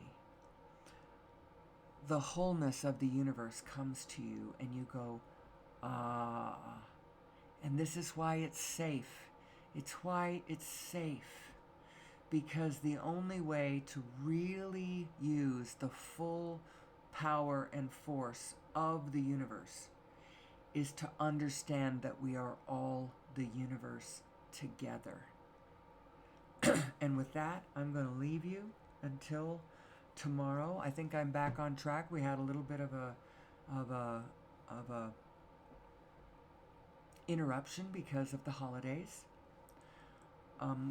the wholeness of the universe comes to you and you go, ah. And this is why it's safe. It's why it's safe. Because the only way to really use the full power and force of the universe is to understand that we are all the universe together. And with that, I'm going to leave you until tomorrow. I think I'm back on track. We had a little bit of a interruption because of the holidays.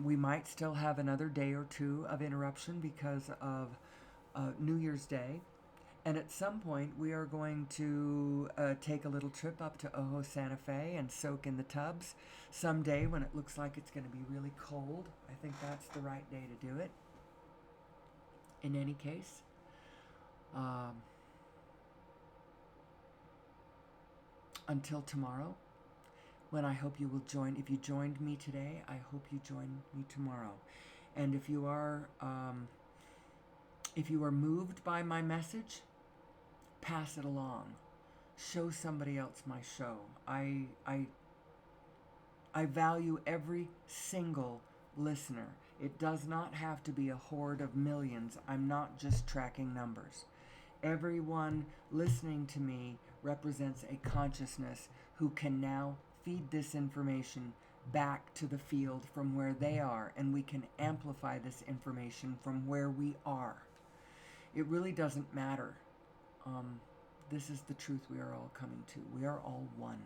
We might still have another day or two of interruption because of New Year's Day. And at some point, we are going to take a little trip up to Ojo Santa Fe and soak in the tubs someday when it looks like it's going to be really cold. I think that's the right day to do it. In any case, until tomorrow, when I hope you will join. If you joined me today, I hope you join me tomorrow. And if you are moved by my message, pass it along. Show somebody else my show. I value every single listener. It does not have to be a horde of millions. I'm not just tracking numbers. Everyone listening to me represents a consciousness who can now feed this information back to the field from where they are, and we can amplify this information from where we are. It really doesn't matter. This is the truth we are all coming to. We are all one.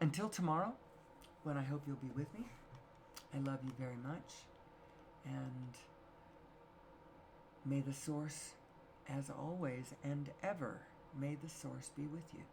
Until tomorrow, when I hope you'll be with me, I love you very much. And may the source, as always and ever, may the source be with you.